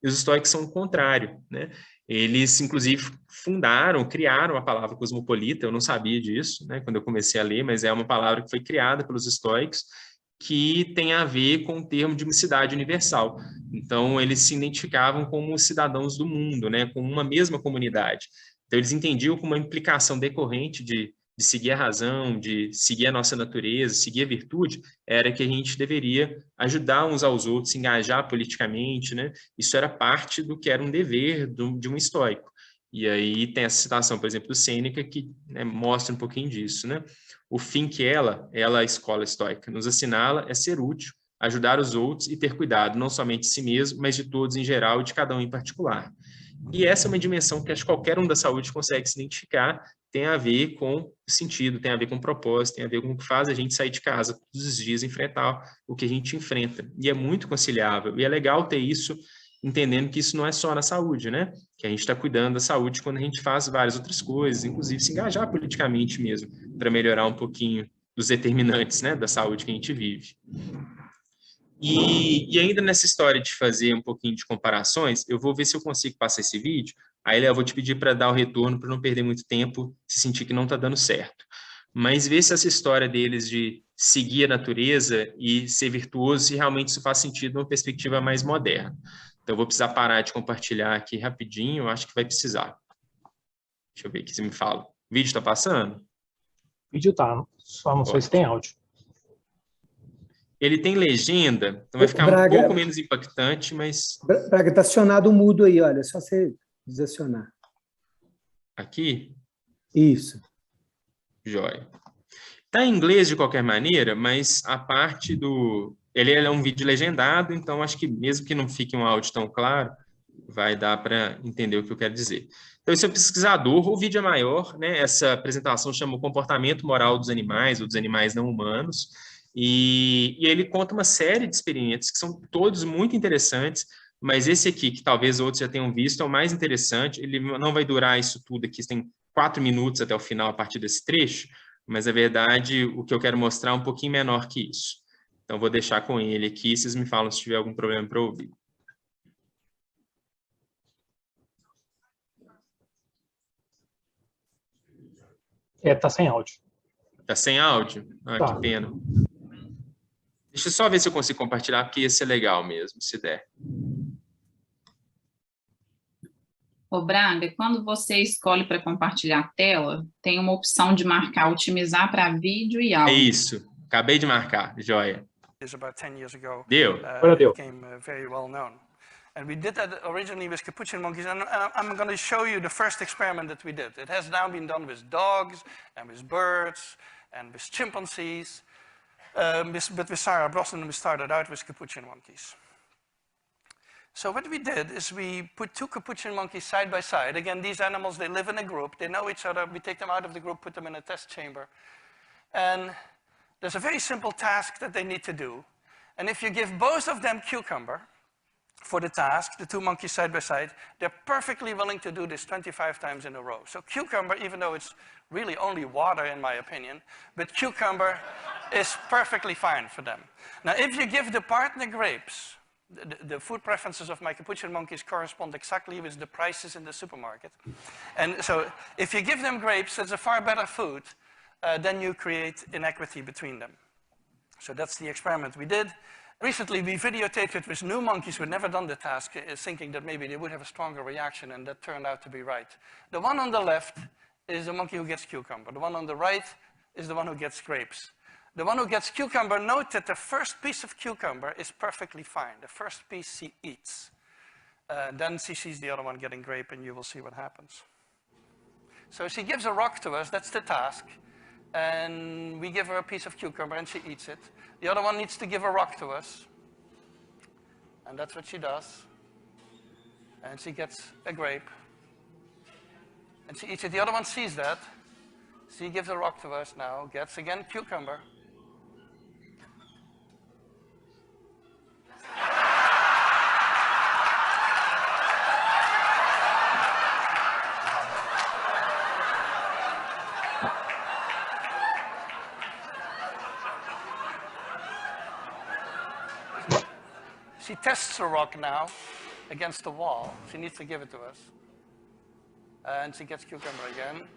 E os estoicos são o contrário, né? Eles, inclusive, criaram a palavra cosmopolita, eu não sabia disso, né, quando eu comecei a ler, mas é uma palavra que foi criada pelos estoicos, que tem a ver com o termo de uma cidade universal. Então, eles se identificavam como cidadãos do mundo, né, como uma mesma comunidade. Então, eles entendiam como uma implicação decorrente de seguir a razão, de seguir a nossa natureza, seguir a virtude, era que a gente deveria ajudar uns aos outros, se engajar politicamente, né? Isso era parte do que era um dever de um estoico. E aí tem essa citação, por exemplo, do Sêneca, que, né, mostra um pouquinho disso, né? O fim que ela, a escola estoica, nos assinala é ser útil, ajudar os outros e ter cuidado, não somente de si mesmo, mas de todos em geral e de cada um em particular. E essa é uma dimensão que acho que qualquer um da saúde consegue se identificar, tem a ver com sentido, tem a ver com propósito, tem a ver com o que faz a gente sair de casa todos os dias, enfrentar o que a gente enfrenta. E é muito conciliável. E é legal ter isso, entendendo que isso não é só na saúde, né? Que a gente está cuidando da saúde quando a gente faz várias outras coisas, inclusive se engajar politicamente mesmo, para melhorar um pouquinho dos determinantes, né, da saúde que a gente vive. E ainda nessa história de fazer um pouquinho de comparações, eu vou ver se eu consigo passar esse vídeo. Aí eu vou te pedir para dar o retorno, para não perder muito tempo, se sentir que não está dando certo. Mas ver se essa história deles de seguir a natureza e ser virtuoso, se realmente isso faz sentido numa perspectiva mais moderna. Então, eu vou precisar parar de compartilhar aqui rapidinho, eu acho que vai precisar. Deixa eu ver aqui se me fala. O vídeo está passando? O vídeo tá, só não sei se tem áudio. Ele tem legenda, então vai ficar Braga, um pouco menos impactante, mas... Braga, está acionado o mudo aí, olha, é só você desacionar. Aqui? Isso. Jóia. Está em inglês de qualquer maneira, mas a parte do... Ele é um vídeo legendado, então acho que mesmo que não fique um áudio tão claro, vai dar para entender o que eu quero dizer. Então, esse é um pesquisador, o vídeo é maior, né? Essa apresentação chama o comportamento moral dos animais, ou dos animais não humanos, e ele conta uma série de experiências que são todos muito interessantes, mas esse aqui, que talvez outros já tenham visto, é o mais interessante. Ele não vai durar isso tudo aqui, tem 4 minutos até o final a partir desse trecho, mas, na verdade, o que eu quero mostrar é um pouquinho menor que isso. Então, vou deixar com ele aqui, vocês me falam se tiver algum problema para ouvir. Tá sem áudio. Tá sem áudio? Ah, Tá. Que pena. Deixa eu só ver se eu consigo compartilhar, porque ia ser legal mesmo, se der. Ô, Braga, quando você escolhe para compartilhar a tela, tem uma opção de marcar otimizar para vídeo e É áudio. isso. Acabei de marcar. Joia. About 10 years ago, Deu? Agora deu. became very well known. And we did that originally with capuchin monkeys, and I'm going to show you the first experiment that we did. It has now been done with dogs, and with birds, and with chimpanzees, but with Sarah Brosnan, we started out with capuchin monkeys. So what we did is we put 2 capuchin monkeys side by side. Again, these animals, they live in a group, they know each other. We take them out of the group, put them in a test chamber. And there's a very simple task that they need to do. And if you give both of them cucumber for the task, the 2 monkeys side by side, they're perfectly willing to do this 25 times in a row. So cucumber, even though it's really only water in my opinion, but cucumber is perfectly fine for them. Now, if you give the partner grapes, the food preferences of my capuchin monkeys correspond exactly with the prices in the supermarket. And so if you give them grapes, that's a far better food. Then you create inequity between them. So that's the experiment we did. Recently, we videotaped it with new monkeys who had never done the task, thinking that maybe they would have a stronger reaction, and that turned out to be right. The one on the left is the monkey who gets cucumber. The one on the right is the one who gets grapes. The one who gets cucumber, note that the first piece of cucumber is perfectly fine. The first piece she eats. Then she sees the other one getting grape, and you will see what happens. So she gives a rock to us, that's the task. And we give her a piece of cucumber and she eats it. The other one needs to give a rock to us. And that's what she does. And she gets a grape. And she eats it. The other one sees that. She gives a rock to us now, gets again cucumber. She tests the rock now against the wall. She needs to give it to us. And she gets cucumber again.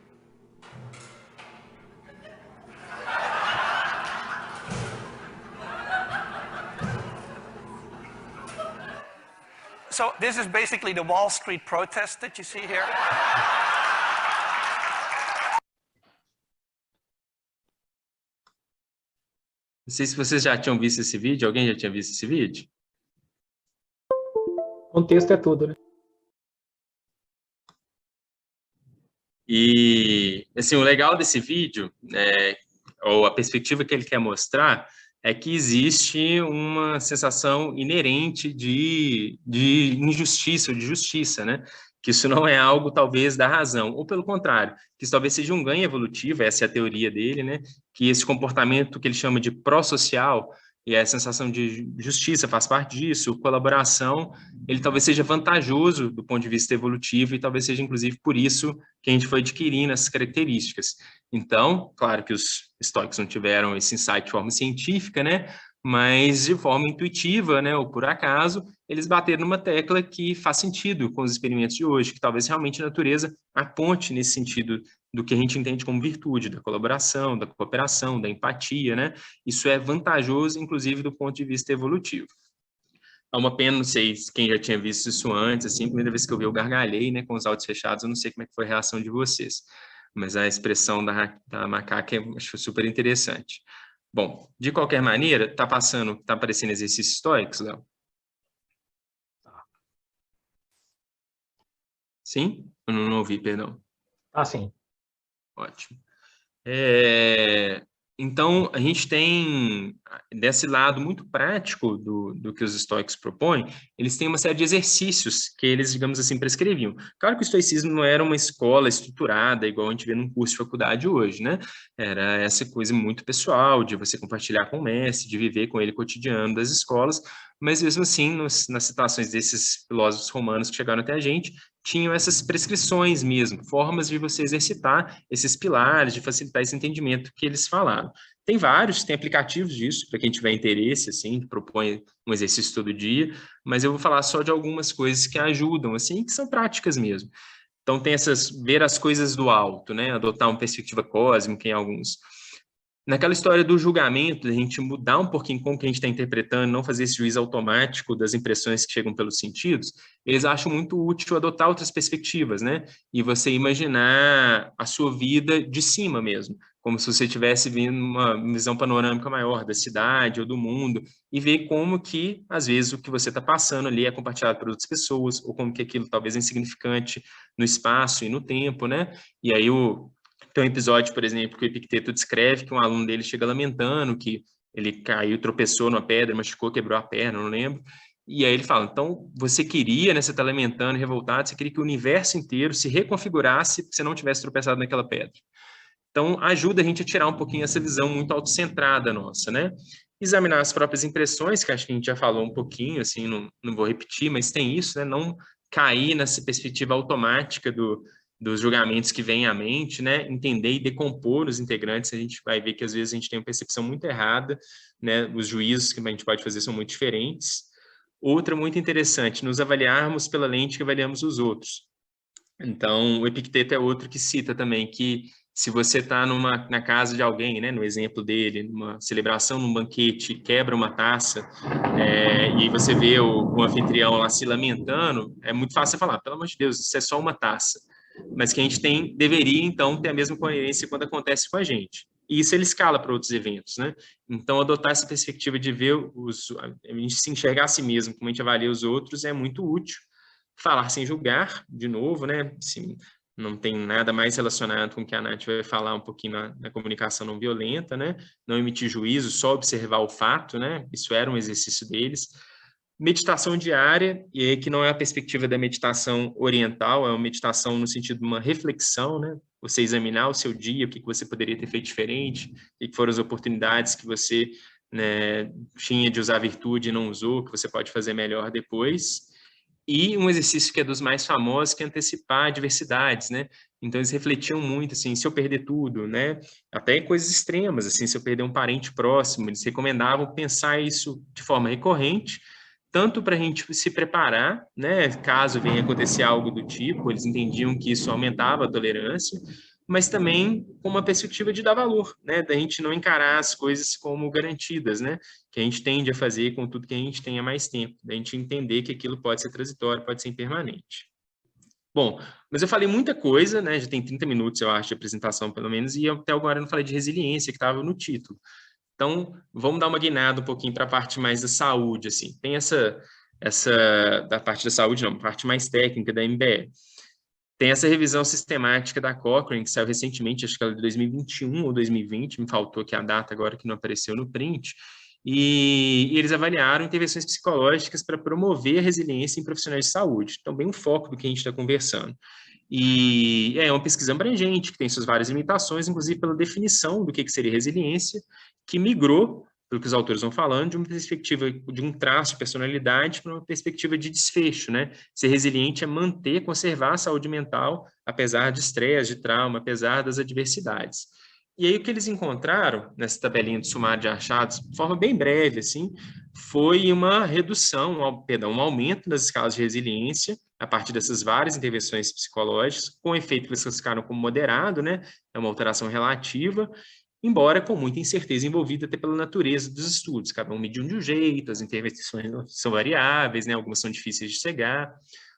So this is basically the Wall Street protest that you see here. Não sei se vocês já tinham visto esse vídeo. Alguém já tinha visto esse vídeo? Contexto é tudo, né? E, assim, o legal desse vídeo, ou a perspectiva que ele quer mostrar, é que existe uma sensação inerente de injustiça ou de justiça, né? Que isso não é algo, talvez, da razão, ou pelo contrário, que isso talvez seja um ganho evolutivo, essa é a teoria dele, né? Que esse comportamento que ele chama de pró-social, e a sensação de justiça faz parte disso, colaboração, ele talvez seja vantajoso do ponto de vista evolutivo e talvez seja, inclusive, por isso que a gente foi adquirindo essas características. Então, claro que os estoicos não tiveram esse insight de forma científica, né? Mas de forma intuitiva, né, ou por acaso, eles bateram numa tecla que faz sentido com os experimentos de hoje, que talvez realmente a natureza aponte nesse sentido do que a gente entende como virtude, da colaboração, da cooperação, da empatia, né? Isso é vantajoso, inclusive, do ponto de vista evolutivo. É uma pena, não sei quem já tinha visto isso antes, assim, a primeira vez que eu vi eu gargalhei, né, com os olhos fechados, eu não sei como é que foi a reação de vocês, mas a expressão da macaca eu acho super interessante. Bom, de qualquer maneira, tá aparecendo exercícios históricos, Léo? Sim? Eu não ouvi, perdão. Ah, sim. Ótimo. Então, a gente tem, desse lado muito prático do que os estoicos propõem, eles têm uma série de exercícios que eles, digamos assim, prescreviam. Claro que o estoicismo não era uma escola estruturada, igual a gente vê num curso de faculdade hoje, né? Era essa coisa muito pessoal, de você compartilhar com o mestre, de viver com ele o cotidiano das escolas, mas mesmo assim, nas citações desses filósofos romanos que chegaram até a gente, tinham essas prescrições mesmo, formas de você exercitar esses pilares, de facilitar esse entendimento que eles falaram. Tem vários, tem aplicativos disso, para quem tiver interesse, assim, que propõe um exercício todo dia, mas eu vou falar só de algumas coisas que ajudam, assim, que são práticas mesmo. Então, tem ver as coisas do alto, né? Adotar uma perspectiva cósmica em alguns. Naquela história do julgamento, a gente mudar um pouquinho como que a gente está interpretando, não fazer esse juízo automático das impressões que chegam pelos sentidos, eles acham muito útil adotar outras perspectivas, né? E você imaginar a sua vida de cima mesmo, como se você estivesse vendo uma visão panorâmica maior da cidade ou do mundo, e ver como que, às vezes, o que você está passando ali é compartilhado por outras pessoas, ou como que aquilo talvez é insignificante no espaço e no tempo, né? E aí tem um episódio, por exemplo, que o Epicteto descreve que um aluno dele chega lamentando que ele caiu, tropeçou numa pedra, machucou, quebrou a perna, não lembro. E aí ele fala, então, você queria, né, você está lamentando, revoltado, você queria que o universo inteiro se reconfigurasse se você não tivesse tropeçado naquela pedra. Então, ajuda a gente a tirar um pouquinho essa visão muito autocentrada nossa, né? Examinar as próprias impressões, que acho que a gente já falou um pouquinho, assim, não vou repetir, mas tem isso, né? Não cair nessa perspectiva automática dos julgamentos que vêm à mente, né? Entender e decompor os integrantes, a gente vai ver que às vezes a gente tem uma percepção muito errada, né? Os juízos que a gente pode fazer são muito diferentes. Outra muito interessante, nos avaliarmos pela lente que avaliamos os outros. Então, o Epicteto é outro que cita também que se você está na casa de alguém, né, no exemplo dele, numa celebração, num banquete, quebra uma taça, e aí você vê o anfitrião lá se lamentando, é muito fácil você falar, pelo amor de Deus, isso é só uma taça. Mas que a gente deveria, então, ter a mesma coerência quando acontece com a gente. E isso ele escala para outros eventos, né? Então, adotar essa perspectiva de ver a gente se enxergar a si mesmo, como a gente avalia os outros, é muito útil. Falar sem julgar, de novo, né? Assim, não tem nada mais relacionado com o que a Nath vai falar um pouquinho na comunicação não violenta, né? Não emitir juízo, só observar o fato, né? Isso era um exercício deles. Meditação diária, e aí que não é a perspectiva da meditação oriental, é uma meditação no sentido de uma reflexão, né? Você examinar o seu dia, o que você poderia ter feito diferente, o que foram as oportunidades que você, né, tinha de usar a virtude e não usou, que você pode fazer melhor depois. E um exercício que é dos mais famosos, que é antecipar adversidades, né? Então, eles refletiam muito, assim, se eu perder tudo, né? Até coisas extremas, assim, se eu perder um parente próximo, eles recomendavam pensar isso de forma recorrente, tanto para a gente se preparar, né, caso venha acontecer algo do tipo, eles entendiam que isso aumentava a tolerância, mas também com uma perspectiva de dar valor, né, da gente não encarar as coisas como garantidas, né, que a gente tende a fazer com tudo que a gente tem há mais tempo, da gente entender que aquilo pode ser transitório, pode ser impermanente. Bom, mas eu falei muita coisa, né, já tem 30 minutos, eu acho, de apresentação, pelo menos, e até agora eu não falei de resiliência, que estava no título. Então, vamos dar uma guinada um pouquinho para a parte mais da saúde, assim. Tem essa da parte da saúde, não, a parte mais técnica da MBE. Tem essa revisão sistemática da Cochrane, que saiu recentemente, acho que ela é de 2021 ou 2020, me faltou aqui a data agora que não apareceu no print, e eles avaliaram intervenções psicológicas para promover a resiliência em profissionais de saúde. Então, bem o foco do que a gente está conversando. E é uma pesquisa abrangente, que tem suas várias limitações, inclusive pela definição do que seria resiliência, que migrou, pelo que os autores vão falando, de uma perspectiva de um traço de personalidade para uma perspectiva de desfecho, né? Ser resiliente é manter, conservar a saúde mental, apesar de estresse, de trauma, apesar das adversidades. E aí o que eles encontraram, nessa tabelinha de sumário de achados, de forma bem breve, assim, foi uma redução, um aumento das escalas de resiliência, a partir dessas várias intervenções psicológicas, com efeito que eles classificaram como moderado, né? É uma alteração relativa, embora com muita incerteza envolvida até pela natureza dos estudos. Cada um mediu de um jeito, as intervenções são variáveis, né? Algumas são difíceis de chegar,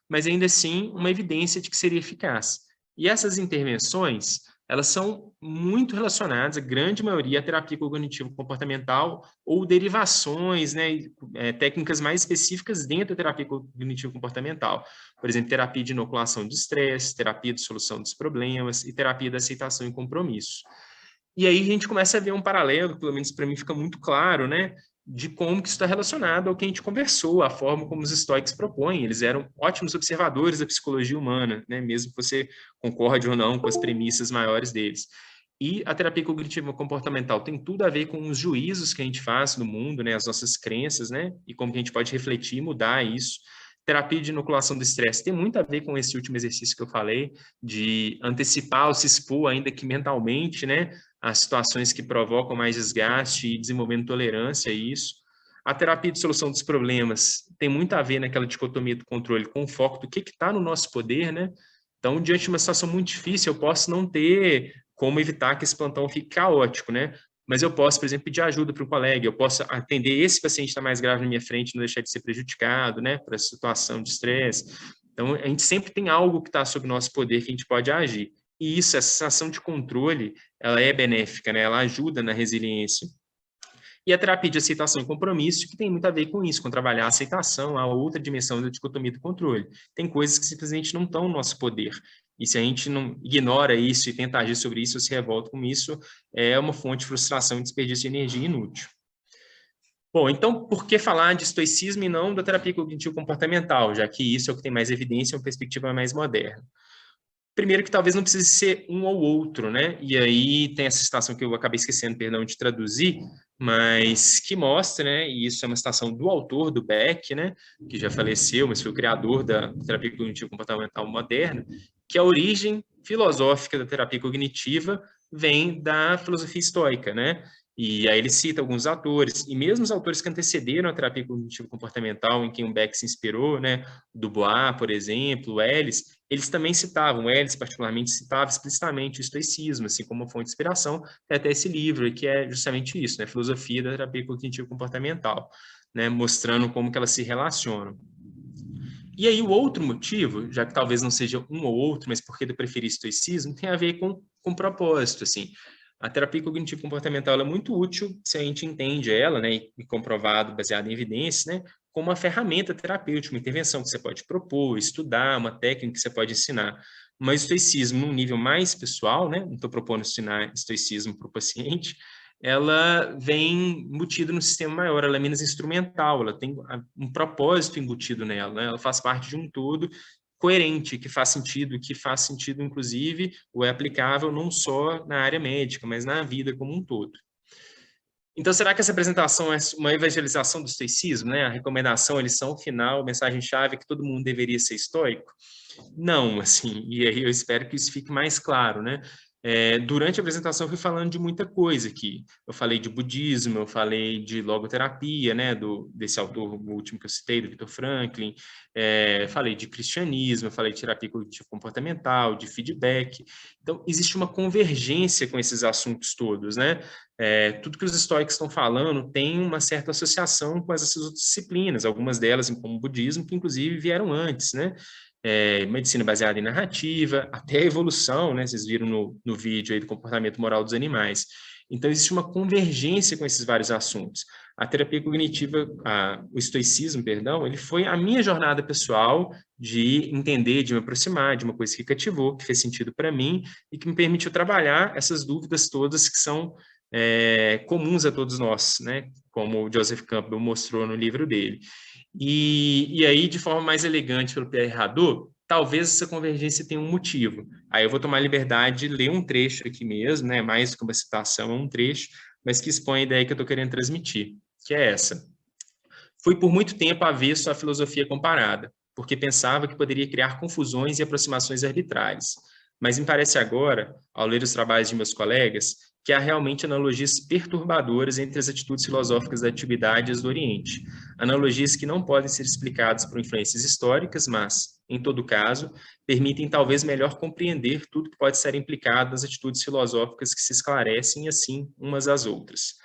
mas ainda assim uma evidência de que seria eficaz. E essas intervenções, elas são muito relacionadas, a grande maioria, à terapia cognitivo-comportamental ou derivações, né, técnicas mais específicas dentro da terapia cognitivo-comportamental. Por exemplo, terapia de inoculação de estresse, terapia de solução dos problemas e terapia da aceitação e compromisso. E aí a gente começa a ver um paralelo, pelo menos para mim fica muito claro, né, de como que isso está relacionado ao que a gente conversou, a forma como os estoicos propõem. Eles eram ótimos observadores da psicologia humana, né, mesmo que você concorde ou não com as premissas maiores deles. E a terapia cognitiva comportamental tem tudo a ver com os juízos que a gente faz no mundo, né, as nossas crenças, né, e como que a gente pode refletir e mudar isso. Terapia de inoculação do estresse tem muito a ver com esse último exercício que eu falei, de antecipar ou se expor, ainda que mentalmente, né, as situações que provocam mais desgaste e desenvolvendo tolerância a isso. A terapia de solução dos problemas tem muito a ver naquela dicotomia do controle com o foco do que está no nosso poder, né? Então, diante de uma situação muito difícil, eu posso não ter como evitar que esse plantão fique caótico, né? Mas eu posso, por exemplo, pedir ajuda para um colega, eu posso atender esse paciente que está mais grave na minha frente, não deixar de ser prejudicado, né? Para essa situação de estresse. Então, a gente sempre tem algo que está sob nosso poder que a gente pode agir. E isso, essa sensação de controle, ela é benéfica, né? Ela ajuda na resiliência. E a terapia de aceitação e compromisso, que tem muito a ver com isso, com trabalhar a aceitação, a outra dimensão da dicotomia do controle. Tem coisas que simplesmente não estão no nosso poder. E se a gente não ignora isso e tenta agir sobre isso, ou se revolta com isso, é uma fonte de frustração e desperdício de energia inútil. Bom, então, por que falar de estoicismo e não da terapia cognitivo-comportamental, já que isso é o que tem mais evidência, uma perspectiva mais moderna? Primeiro que talvez não precise ser um ou outro, né? E aí tem essa citação que eu acabei esquecendo, perdão, de traduzir, mas que mostra, né? E isso é uma citação do autor, do Beck, né? Que já faleceu, mas foi o criador da terapia cognitivo-comportamental moderna, que a origem filosófica da terapia cognitiva vem da filosofia estoica, né? E aí ele cita alguns autores, e mesmo os autores que antecederam a terapia cognitivo-comportamental, em quem o Beck se inspirou, né? Dubois, por exemplo, o Ellis, eles também citavam, o Ellis particularmente citava explicitamente o estoicismo, assim como uma fonte de inspiração, até esse livro, que é justamente isso, né? Filosofia da terapia cognitivo-comportamental, né? Mostrando como que elas se relacionam. E aí o outro motivo, já que talvez não seja um ou outro, mas porque eu preferi estoicismo, tem a ver com propósito, assim. A terapia cognitivo-comportamental é muito útil se a gente entende ela, né, e comprovado, baseado em evidências, né, como uma ferramenta terapêutica, uma intervenção que você pode propor, estudar, uma técnica que você pode ensinar. Mas o estoicismo, num nível mais pessoal, né, não estou propondo ensinar estoicismo para o paciente, ela vem embutida no sistema maior, ela é menos instrumental, ela tem um propósito embutido nela, né, ela faz parte de um todo coerente, que faz sentido, inclusive, ou é aplicável não só na área médica, mas na vida como um todo. Então, será que essa apresentação é uma evangelização do estoicismo, né? A recomendação, a lição final, a mensagem-chave é que todo mundo deveria ser estoico? Não, assim, e aí eu espero que isso fique mais claro, né? durante a apresentação eu fui falando de muita coisa aqui. Eu falei de budismo, eu falei de logoterapia, né, desse autor o último que eu citei, do Viktor Franklin, falei de cristianismo, eu falei de terapia cognitivo-comportamental, de feedback. Então, existe uma convergência com esses assuntos todos, né? Tudo que os estoicos estão falando tem uma certa associação com essas outras disciplinas, algumas delas, como o budismo, que inclusive vieram antes, né? Medicina baseada em narrativa, até a evolução, né? Vocês viram no vídeo aí do comportamento moral dos animais. Então, existe uma convergência com esses vários assuntos. A terapia cognitiva, o estoicismo, perdão, ele foi a minha jornada pessoal de entender, de me aproximar de uma coisa que cativou, que fez sentido para mim e que me permitiu trabalhar essas dúvidas todas que são comuns a todos nós, né? Como o Joseph Campbell mostrou no livro dele. E aí, de forma mais elegante pelo Pierre Hadot, talvez essa convergência tenha um motivo. Aí eu vou tomar a liberdade de ler um trecho aqui mesmo, né? Mais do que uma citação, é um trecho, mas que expõe a ideia que eu estou querendo transmitir, que é essa. Fui por muito tempo avesso à filosofia comparada, porque pensava que poderia criar confusões e aproximações arbitrárias. Mas me parece agora, ao ler os trabalhos de meus colegas, que há realmente analogias perturbadoras entre as atitudes filosóficas da Antiguidade e as do Oriente. Analogias que não podem ser explicadas por influências históricas, mas, em todo caso, permitem talvez melhor compreender tudo que pode ser implicado nas atitudes filosóficas que se esclarecem assim umas às outras.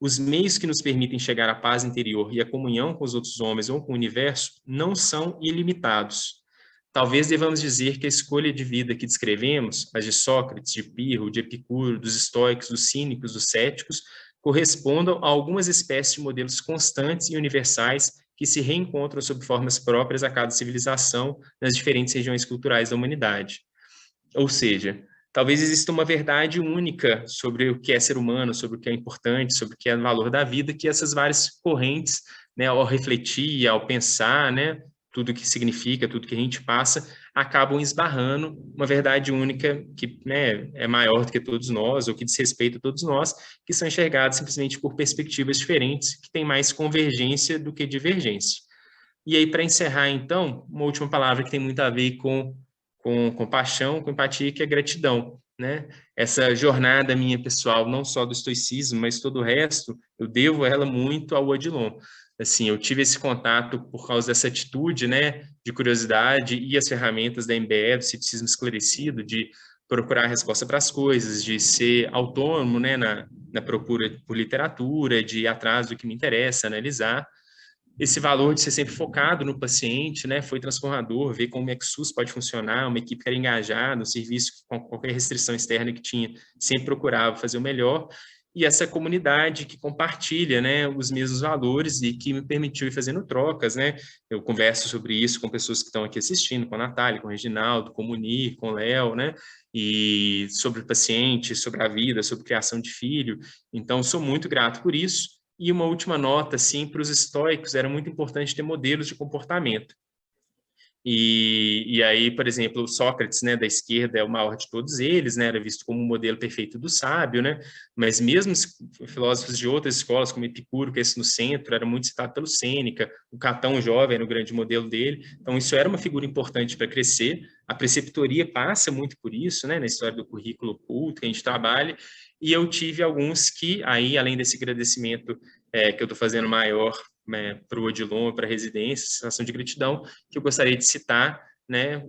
Os meios que nos permitem chegar à paz interior e à comunhão com os outros homens ou com o universo não são ilimitados. Talvez devamos dizer que a escolha de vida que descrevemos, as de Sócrates, de Pirro, de Epicuro, dos estoicos, dos cínicos, dos céticos, correspondam a algumas espécies de modelos constantes e universais que se reencontram sob formas próprias a cada civilização nas diferentes regiões culturais da humanidade. Ou seja, talvez exista uma verdade única sobre o que é ser humano, sobre o que é importante, sobre o que é o valor da vida, que essas várias correntes, né, ao refletir, ao pensar, né, tudo que significa, tudo que a gente passa, acabam esbarrando uma verdade única que, né, é maior do que todos nós, ou que diz respeito a todos nós, que são enxergados simplesmente por perspectivas diferentes, que têm mais convergência do que divergência. E aí, para encerrar, então, uma última palavra que tem muito a ver com compaixão, com empatia, que é gratidão, né? Essa jornada minha pessoal, não só do estoicismo, mas todo o resto, eu devo ela muito ao Odilon. Assim, eu tive esse contato por causa dessa atitude, né, de curiosidade e as ferramentas da MBE, do ceticismo esclarecido, de procurar a resposta para as coisas, de ser autônomo, né, na procura por literatura, de ir atrás do que me interessa, analisar. Esse valor de ser sempre focado no paciente, né, foi transformador, ver como é que o SUS pode funcionar, uma equipe que era engajada, um serviço com qualquer restrição externa que tinha, sempre procurava fazer o melhor, e essa comunidade que compartilha, né, os mesmos valores e que me permitiu ir fazendo trocas, né, eu converso sobre isso com pessoas que estão aqui assistindo, com a Natália, com o Reginaldo, com o Munir, com o Léo, né, e sobre o paciente, sobre a vida, sobre criação de filho, então sou muito grato por isso. E uma última nota, assim, para os estoicos era muito importante ter modelos de comportamento. E aí, por exemplo, o Sócrates, né, da esquerda é o maior de todos eles, né, era visto como um modelo perfeito do sábio, né, mas mesmo filósofos de outras escolas, como Epicuro, que é esse no centro, era muito citado pelo Sêneca, o Catão jovem era o grande modelo dele, então isso era uma figura importante para crescer, a preceptoria passa muito por isso, né, na história do currículo oculto que a gente trabalha, e eu tive alguns que, aí, além desse agradecimento que eu estou fazendo maior, né, para o Odilon, para a residência, sensação de gratidão, que eu gostaria de citar, né,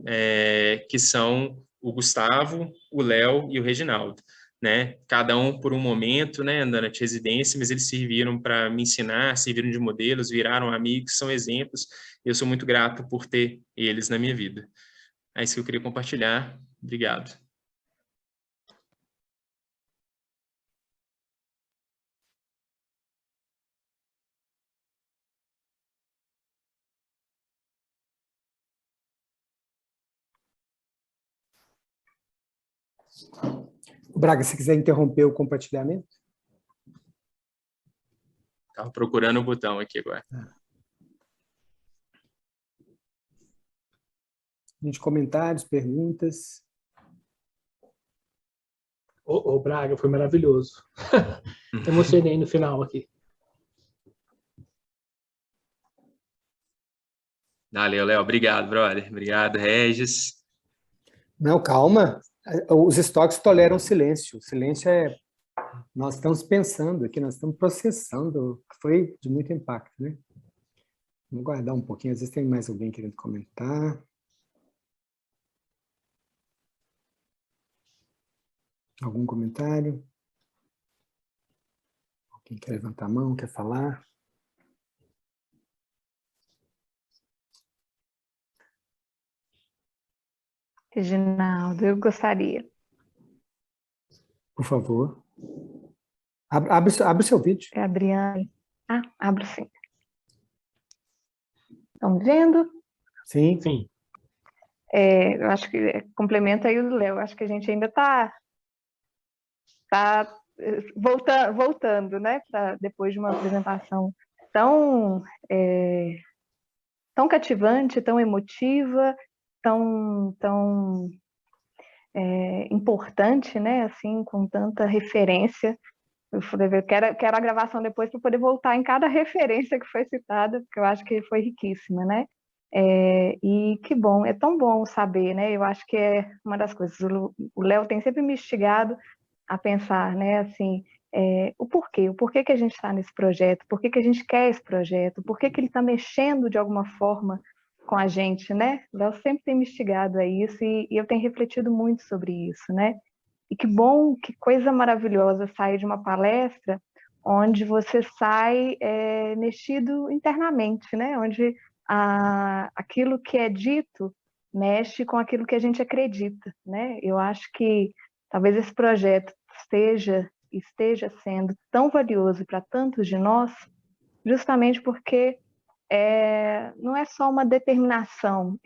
que são o Gustavo, o Léo e o Reginaldo, né, cada um por um momento, né, durante a residência, mas eles serviram para me ensinar, serviram de modelos, viraram amigos, são exemplos, e eu sou muito grato por ter eles na minha vida. É isso que eu queria compartilhar. Obrigado. Braga, se quiser interromper o compartilhamento. Estava procurando o botão aqui agora. Gente, comentários, perguntas. Ô, Braga, foi maravilhoso. Emocionei no final aqui. Valeu, Léo. Obrigado, brother. Obrigado, Regis. Não, calma. Os estoques toleram silêncio. O silêncio é... Nós estamos pensando aqui, nós estamos processando. Foi de muito impacto, né? Vamos guardar um pouquinho, às vezes tem mais alguém querendo comentar. Algum comentário? Alguém quer levantar a mão, quer falar? Reginaldo, eu gostaria. Por favor. Abre o seu vídeo. É Adriane. Abro sim. Estão me vendo? Sim. Sim. Eu acho que complementa aí o do Léo. Acho que a gente ainda está voltando, né? Depois de uma apresentação tão cativante, tão emotiva, tão importante, né? Assim, com tanta referência. Eu quero a gravação depois para poder voltar em cada referência que foi citada, porque eu acho que foi riquíssima, né? E que bom, é tão bom saber, né? Eu acho que é uma das coisas. O Léo tem sempre me instigado a pensar, né? Assim, o porquê que a gente está nesse projeto, por que a gente quer esse projeto, por que ele está mexendo de alguma forma com a gente, né? O Léo sempre tem me instigado a isso e eu tenho refletido muito sobre isso, né? E que bom, que coisa maravilhosa sair de uma palestra onde você sai mexido internamente, né? Onde aquilo que é dito mexe com aquilo que a gente acredita, né? Eu acho que talvez esse projeto esteja sendo tão valioso para tantos de nós, justamente porque não é só uma determinação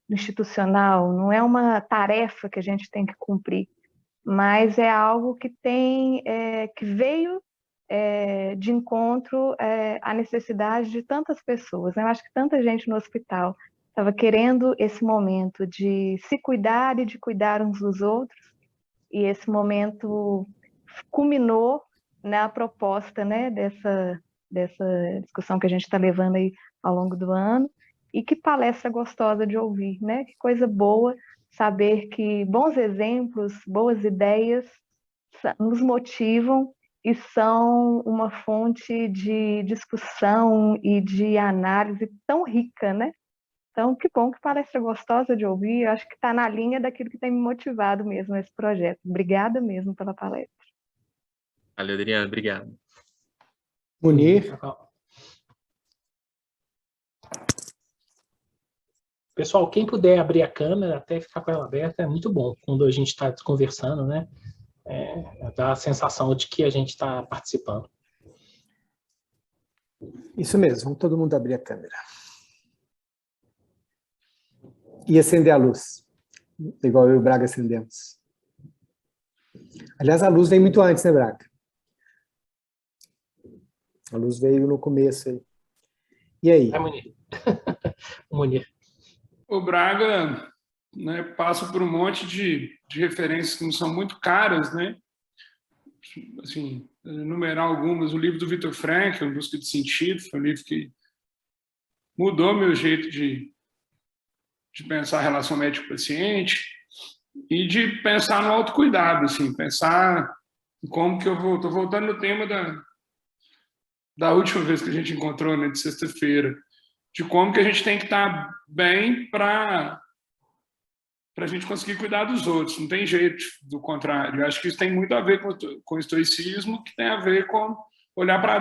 institucional, não é uma tarefa que a gente tem que cumprir, mas é algo que que veio de encontro à necessidade de tantas pessoas, né? Eu acho que tanta gente no hospital estava querendo esse momento de se cuidar e de cuidar uns dos outros, e esse momento culminou na proposta, né, dessa discussão que a gente está levando aí ao longo do ano. E que palestra gostosa de ouvir, né? Que coisa boa saber que bons exemplos, boas ideias nos motivam e são uma fonte de discussão e de análise tão rica, né? Então, que bom, que palestra gostosa de ouvir. Eu acho que está na linha daquilo que tem me motivado mesmo nesse projeto. Obrigada mesmo pela palestra. Valeu, Adriana, obrigado. Munir. Pessoal, quem puder abrir a câmera, até ficar com ela aberta, é muito bom. Quando a gente está conversando, né? Dá a sensação de que a gente está participando. Isso mesmo, vamos todo mundo abrir a câmera. E acender a luz, igual eu e o Braga acendemos. Aliás, a luz veio muito antes, né, Braga? A luz veio no começo aí. E aí? Vai, Munir. Munir. O Braga, né, passa por um monte de referências que não são muito caras, né? Assim, enumerar algumas. O livro do Viktor Frankl, Em Busca de Sentido, foi um livro que mudou meu jeito de pensar a relação médico-paciente e de pensar no autocuidado, assim, pensar em como que eu vou... Estou voltando no tema da última vez que a gente encontrou, né, de sexta-feira, de como que a gente tem que estar bem para a gente conseguir cuidar dos outros. Não tem jeito do contrário. Eu acho que isso tem muito a ver com o estoicismo, que tem a ver com olhar para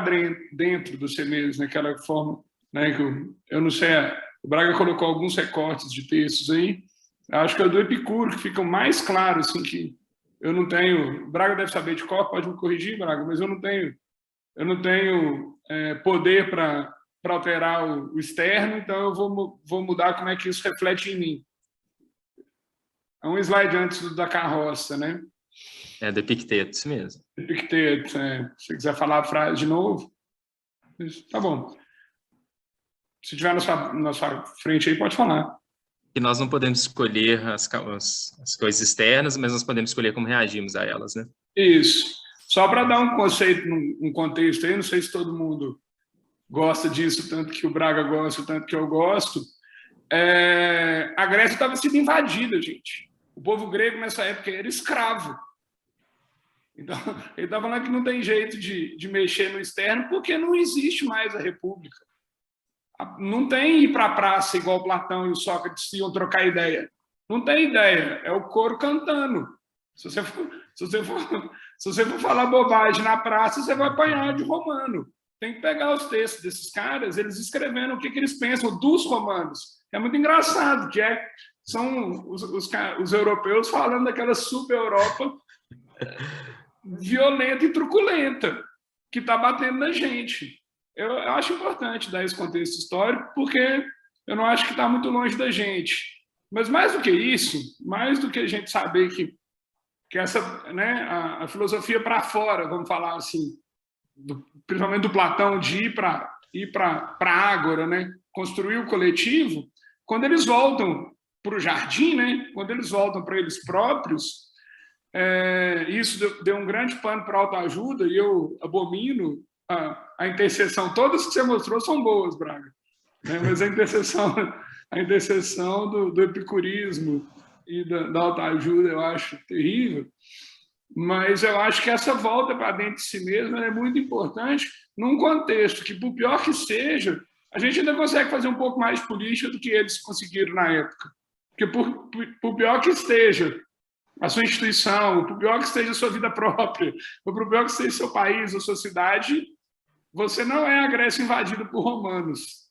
dentro do ser mesmo, naquela forma, né, que eu não sei, o Braga colocou alguns recortes de textos aí, acho que é o do Epicuro, que fica mais claro, assim, que eu não tenho... O Braga deve saber de cor, pode me corrigir, Braga, mas eu não tenho poder para alterar o externo, então eu vou mudar como é que isso reflete em mim. É um slide antes da carroça, né? É do Epicteto, isso mesmo. Epicteto, se você quiser falar a frase de novo, tá bom. Se tiver na sua frente aí, pode falar. Que nós não podemos escolher as coisas externas, mas nós podemos escolher como reagimos a elas, né? Isso. Só para dar um conceito, um contexto aí, não sei se todo mundo gosta disso, tanto que o Braga gosta, tanto que eu gosto. A Grécia estava sendo invadida, gente. O povo grego, nessa época, era escravo. Então, ele está falando que não tem jeito de mexer no externo porque não existe mais a república. Não tem ir para a praça igual Platão e o Sócrates iam trocar ideia. Não tem ideia, é o coro cantando. Se você for falar bobagem na praça, você vai apanhar de romano. Tem que pegar os textos desses caras, eles escrevendo o que eles pensam dos romanos. É muito engraçado, são os europeus falando daquela super-Europa violenta e truculenta que está batendo na gente. Eu acho importante dar esse contexto histórico, porque eu não acho que está muito longe da gente. Mas mais do que isso, mais do que a gente saber que essa, né, a filosofia para fora, vamos falar assim, principalmente do Platão, de ir para a ágora, né, construir o coletivo, quando eles voltam para o jardim, né, quando eles voltam para eles próprios, isso deu um grande pano para a autoajuda, e eu abomino a interseção. Todas que você mostrou são boas, Braga, né, mas a interseção do epicurismo e da autoajuda eu acho terrível. Mas eu acho que essa volta para dentro de si mesmo é muito importante num contexto que, por pior que seja, a gente ainda consegue fazer um pouco mais de política do que eles conseguiram na época. Porque, por pior que esteja a sua instituição, por pior que esteja a sua vida própria, ou por pior que esteja o seu país ou sua cidade, você não é a Grécia invadida por romanos.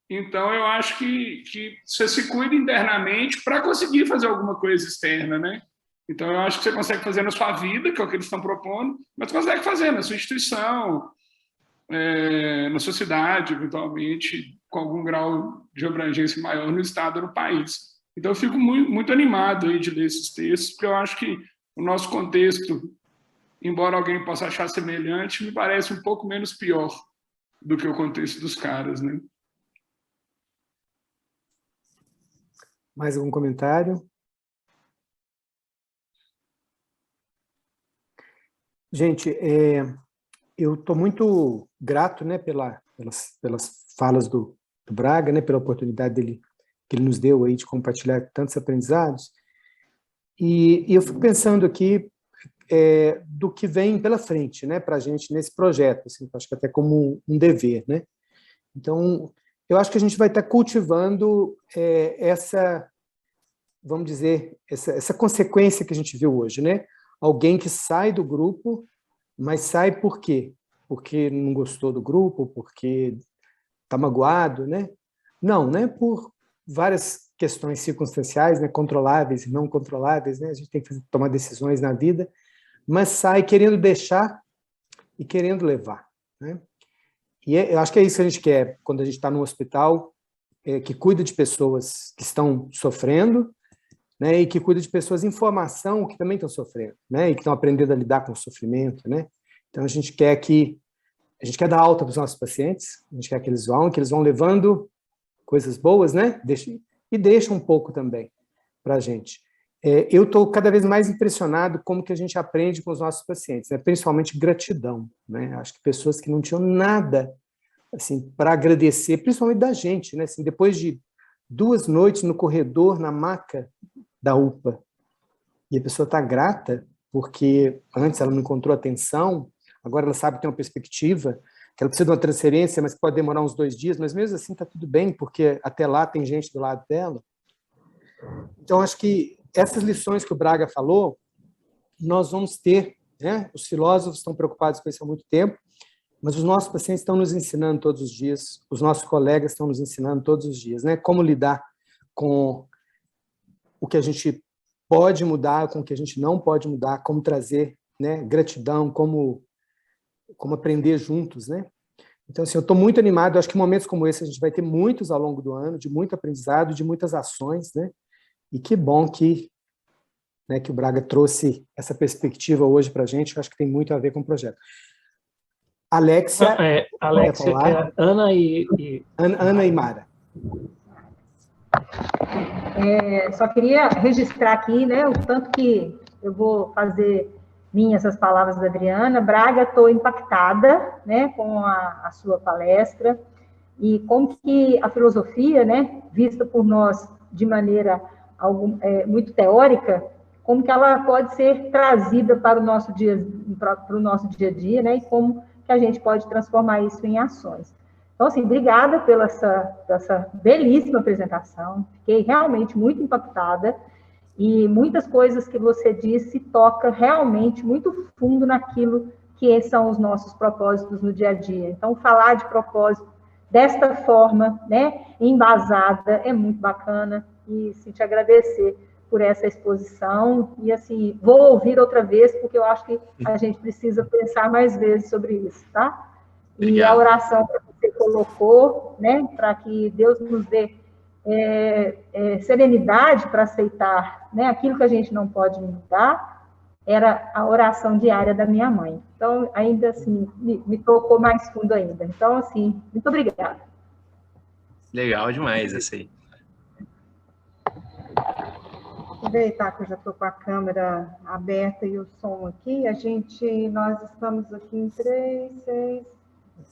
Então, eu acho que você se cuida internamente para conseguir fazer alguma coisa externa, né? Então, eu acho que você consegue fazer na sua vida, que é o que eles estão propondo, mas consegue fazer na sua instituição, na sua cidade, eventualmente, com algum grau de abrangência maior no estado ou no país. Então, eu fico muito, muito animado aí de ler esses textos, porque eu acho que o nosso contexto, embora alguém possa achar semelhante, me parece um pouco menos pior do que o contexto dos caras, né? Mais algum comentário? Gente, eu estou muito grato, né, pelas falas do Braga, né, pela oportunidade que ele nos deu aí de compartilhar tantos aprendizados. E eu fico pensando aqui do que vem pela frente, né, para a gente nesse projeto, assim, acho que até como um dever, né? Então, eu acho que a gente vai estar cultivando essa, vamos dizer, essa consequência que a gente viu hoje, né? Alguém que sai do grupo, mas sai por quê? Porque não gostou do grupo, porque está magoado, né? Não, né? Por várias questões circunstanciais, né? Controláveis e não controláveis, né? A gente tem que tomar decisões na vida, mas sai querendo deixar e querendo levar, né? E eu acho que é isso que a gente quer quando a gente está no hospital, que cuida de pessoas que estão sofrendo, né, e que cuida de pessoas em formação que também estão sofrendo, né, e que estão aprendendo a lidar com o sofrimento, né? Então a gente quer dar alta para os nossos pacientes, a gente quer que eles vão levando coisas boas, né? Deixam um pouco também para a gente. Eu estou cada vez mais impressionado como que a gente aprende com os nossos pacientes, né? Principalmente gratidão, né? Acho que pessoas que não tinham nada assim para agradecer, principalmente da gente, né? Assim, depois de 2 noites no corredor, na maca da UPA, e a pessoa está grata porque antes ela não encontrou atenção, agora ela sabe que tem uma perspectiva, que ela precisa de uma transferência, mas pode demorar uns 2 dias, mas mesmo assim está tudo bem, porque até lá tem gente do lado dela. Então, acho que essas lições que o Braga falou, nós vamos ter, né? Os filósofos estão preocupados com isso há muito tempo, mas os nossos pacientes estão nos ensinando todos os dias, os nossos colegas estão nos ensinando todos os dias, né? Como lidar com o que a gente pode mudar, com o que a gente não pode mudar, como trazer, né, gratidão, como aprender juntos, né? Então, assim, eu estou muito animado, acho que momentos como esse a gente vai ter muitos ao longo do ano, de muito aprendizado, de muitas ações, né? E que bom que o Braga trouxe essa perspectiva hoje para a gente, eu acho que tem muito a ver com o projeto. Alexia, Ana e... Ana e Mara. Só queria registrar aqui, né, o tanto que eu vou fazer minhas essas palavras da Adriana. Braga, estou impactada, né, com a sua palestra e como que a filosofia, né, vista por nós de maneira muito teórica, como que ela pode ser trazida para o nosso dia a dia, né? E como que a gente pode transformar isso em ações. Então, assim, obrigada pela essa belíssima apresentação. Fiquei realmente muito impactada e muitas coisas que você disse toca realmente muito fundo naquilo que são os nossos propósitos no dia a dia. Então, falar de propósito desta forma, né, embasada, é muito bacana. E sim, te agradecer por essa exposição. E, assim, vou ouvir outra vez, porque eu acho que a gente precisa pensar mais vezes sobre isso, tá? E a oração que você colocou, né, para que Deus nos dê serenidade para aceitar, né, aquilo que a gente não pode mudar, era a oração diária da minha mãe. Então, ainda assim, me tocou mais fundo ainda. Então, assim, muito obrigada. Legal demais essa aí. Aproveitar que eu já estou com a câmera aberta e o som aqui, nós estamos aqui em 3, 6,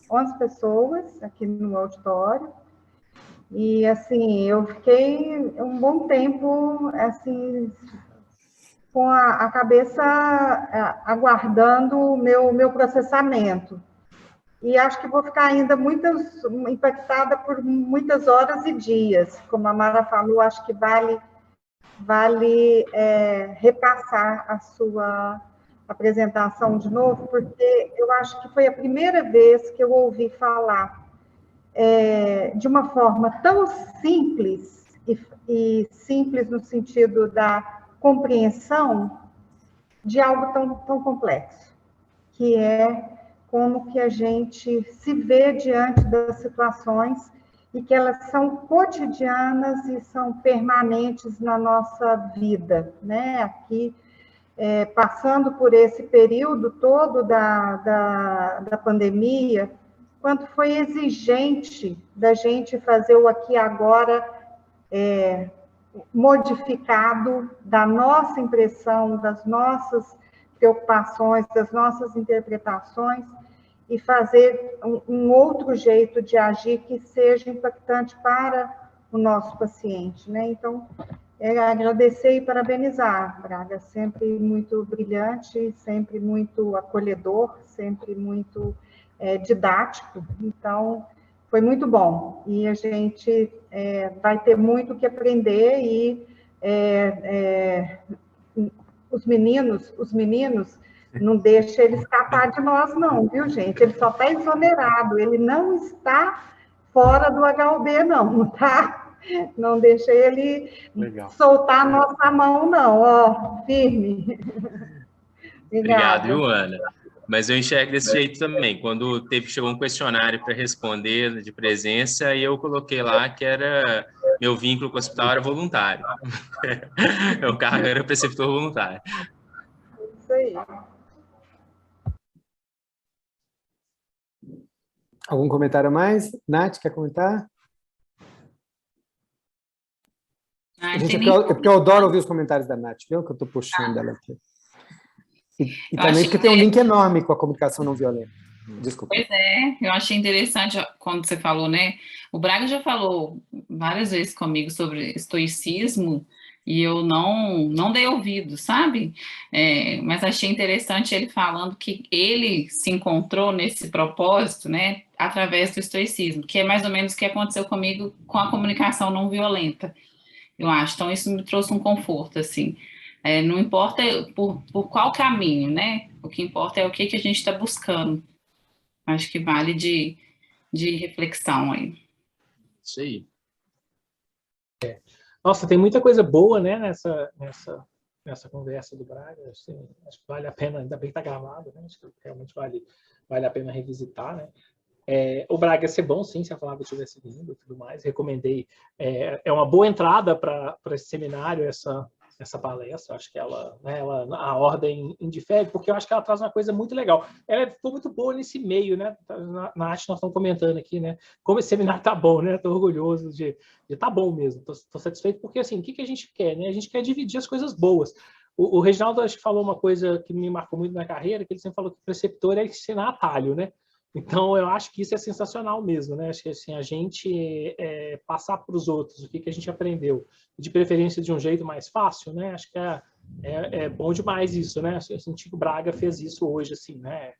11 pessoas aqui no auditório. E, assim, eu fiquei um bom tempo, assim, com a cabeça aguardando o meu processamento. E acho que vou ficar ainda impactada por muitas horas e dias. Como a Mara falou, acho que vale repassar a sua apresentação de novo, porque eu acho que foi a primeira vez que eu ouvi falar de uma forma tão simples, e simples no sentido da compreensão de algo tão complexo, que é como que a gente se vê diante das situações e que elas são cotidianas e são permanentes na nossa vida, né? Aqui, passando por esse período todo da pandemia, quanto foi exigente da gente fazer o aqui e agora modificado da nossa impressão, das nossas preocupações, das nossas interpretações, e fazer um outro jeito de agir que seja impactante para o nosso paciente, né? Então, agradecer e parabenizar, Braga, sempre muito brilhante, sempre muito acolhedor, sempre muito didático, então foi muito bom, e a gente vai ter muito que aprender, e os meninos, não deixa ele escapar de nós não, viu, gente? Ele só está exonerado, ele não está fora do HUB, não, tá? Não deixa ele soltar a nossa mão, não, ó, firme. Obrigado, viu, Ana? Mas eu enxergo desse jeito também. Quando chegou um questionário para responder de presença, e eu coloquei lá que era meu vínculo com o hospital era voluntário. O cargo era preceptor voluntário. Isso aí. Algum comentário a mais? Nath, quer comentar? Gente, porque eu adoro ouvir os comentários da Nath, viu? Que eu estou puxando ela aqui. E também porque tem um link enorme com a comunicação não violenta. Desculpa. Pois eu achei interessante quando você falou, né? O Braga já falou várias vezes comigo sobre estoicismo, e eu não dei ouvido, sabe? Mas achei interessante ele falando que ele se encontrou nesse propósito, né, através do estoicismo, que é mais ou menos o que aconteceu comigo com a comunicação não violenta, eu acho. Então, isso me trouxe um conforto, assim. Não importa por qual caminho, né? O que importa é o que a gente está buscando. Acho que vale de reflexão aí. Isso aí. Nossa, tem muita coisa boa, né, nessa conversa do Braga. Acho que vale a pena, ainda bem que está gravado, né? Acho que realmente vale a pena revisitar, né? O Braga ia ser bom, sim, se a palavra estivesse vindo e tudo mais. Recomendei. É uma boa entrada para esse seminário, essa palestra. Acho que a ordem indifere, porque eu acho que ela traz uma coisa muito legal. Ela ficou muito boa nesse meio, né? Na arte nós estamos comentando aqui, né? Como esse seminário tá bom, né? Estou orgulhoso de tá bom mesmo. Estou satisfeito, porque assim, o que a gente quer, né? A gente quer dividir as coisas boas. O Reginaldo acho que falou uma coisa que me marcou muito na carreira, que ele sempre falou que o preceptor é ensinar atalho, né? Então, eu acho que isso é sensacional mesmo, né? Acho que assim, a gente passar para os outros o que a gente aprendeu, de preferência de um jeito mais fácil, né? Acho que é bom demais isso, né? Eu senti que o Braga fez isso hoje, assim, né?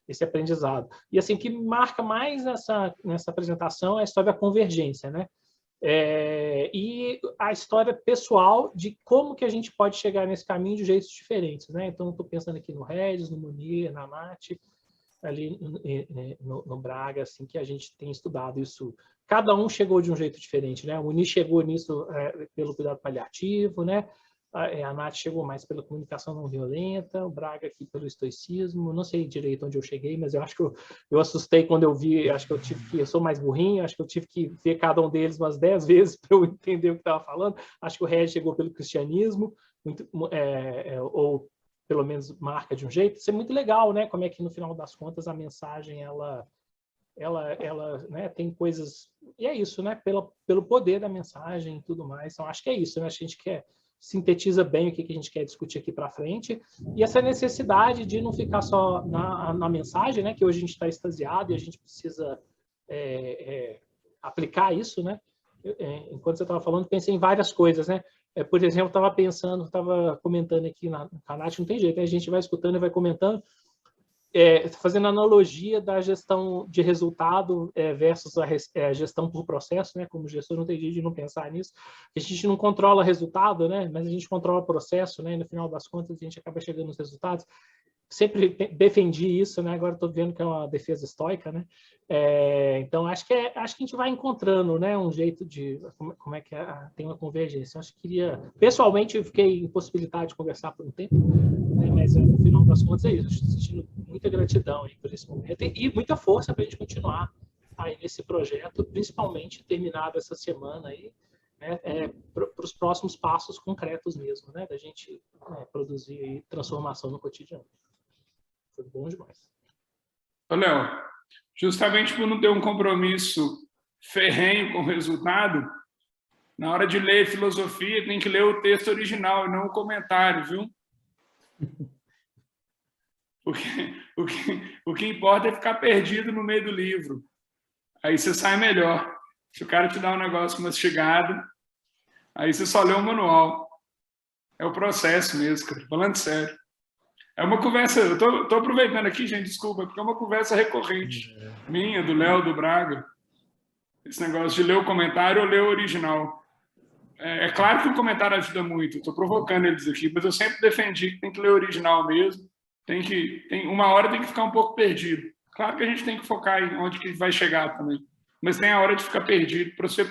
Esse aprendizado. E assim, o que marca mais nessa apresentação é a história da convergência, né? E a história pessoal de como que a gente pode chegar nesse caminho de jeitos diferentes, né? Então, estou pensando aqui no Regis, no Munir, na Nath, ali no Braga, assim, que a gente tem estudado isso. Cada um chegou de um jeito diferente, né? O Munir chegou nisso pelo cuidado paliativo, né? A Nath chegou mais pela comunicação não violenta, o Braga aqui pelo estoicismo. Não sei direito onde eu cheguei, mas eu acho que eu assustei quando eu vi. Acho que eu sou mais burrinho, acho que eu tive que ver cada um deles umas 10 vezes para eu entender o que estava falando. Acho que o Regis chegou pelo cristianismo, ou pelo menos marca de um jeito. Isso é muito legal, né? Como é que no final das contas a mensagem ela né, tem coisas, e é isso, né? Pelo poder da mensagem e tudo mais. Então acho que é isso, né? Acho que a gente sintetiza bem o que a gente quer discutir aqui para frente, e essa necessidade de não ficar só na mensagem, né, que hoje a gente está extasiado e a gente precisa aplicar isso, né? Enquanto você estava falando, pensei em várias coisas, né? Por exemplo, estava comentando aqui na Nath, não tem jeito, né? A gente vai escutando e vai comentando, fazendo analogia da gestão de resultado versus a gestão por processo, né? Como gestor, não tem jeito de não pensar nisso. A gente não controla resultado, né? Mas a gente controla o processo, né? E no final das contas, a gente acaba chegando nos resultados. Sempre defendi isso, né? Agora estou vendo que é uma defesa estoica, né? Então, acho que a gente vai encontrando, né, um jeito de... Como é que tem uma convergência. Acho que pessoalmente, eu fiquei impossibilitado de conversar por um tempo, né, mas no final das contas é isso. Estou sentindo muita gratidão aí por esse momento e muita força para a gente continuar aí nesse projeto, principalmente terminado essa semana aí, né, para os próximos passos concretos mesmo, né, da gente produzir aí transformação no cotidiano. Foi bom demais. Ô, Léo, justamente por não ter um compromisso ferrenho com o resultado, na hora de ler filosofia, tem que ler o texto original e não o comentário, viu? Porque o que importa é ficar perdido no meio do livro. Aí você sai melhor. Se o cara te dá um negócio mastigado, aí você só lê o manual. É o processo mesmo, cara. Falando sério. É uma conversa, eu tô aproveitando aqui, gente, desculpa, porque é uma conversa recorrente. Minha, do Léo, do Braga. Esse negócio de ler o comentário ou ler o original. É claro que o comentário ajuda muito, estou provocando eles aqui, mas eu sempre defendi que tem que ler o original mesmo. Uma hora tem que ficar um pouco perdido. Claro que a gente tem que focar em onde que vai chegar também. Mas tem a hora de ficar perdido para você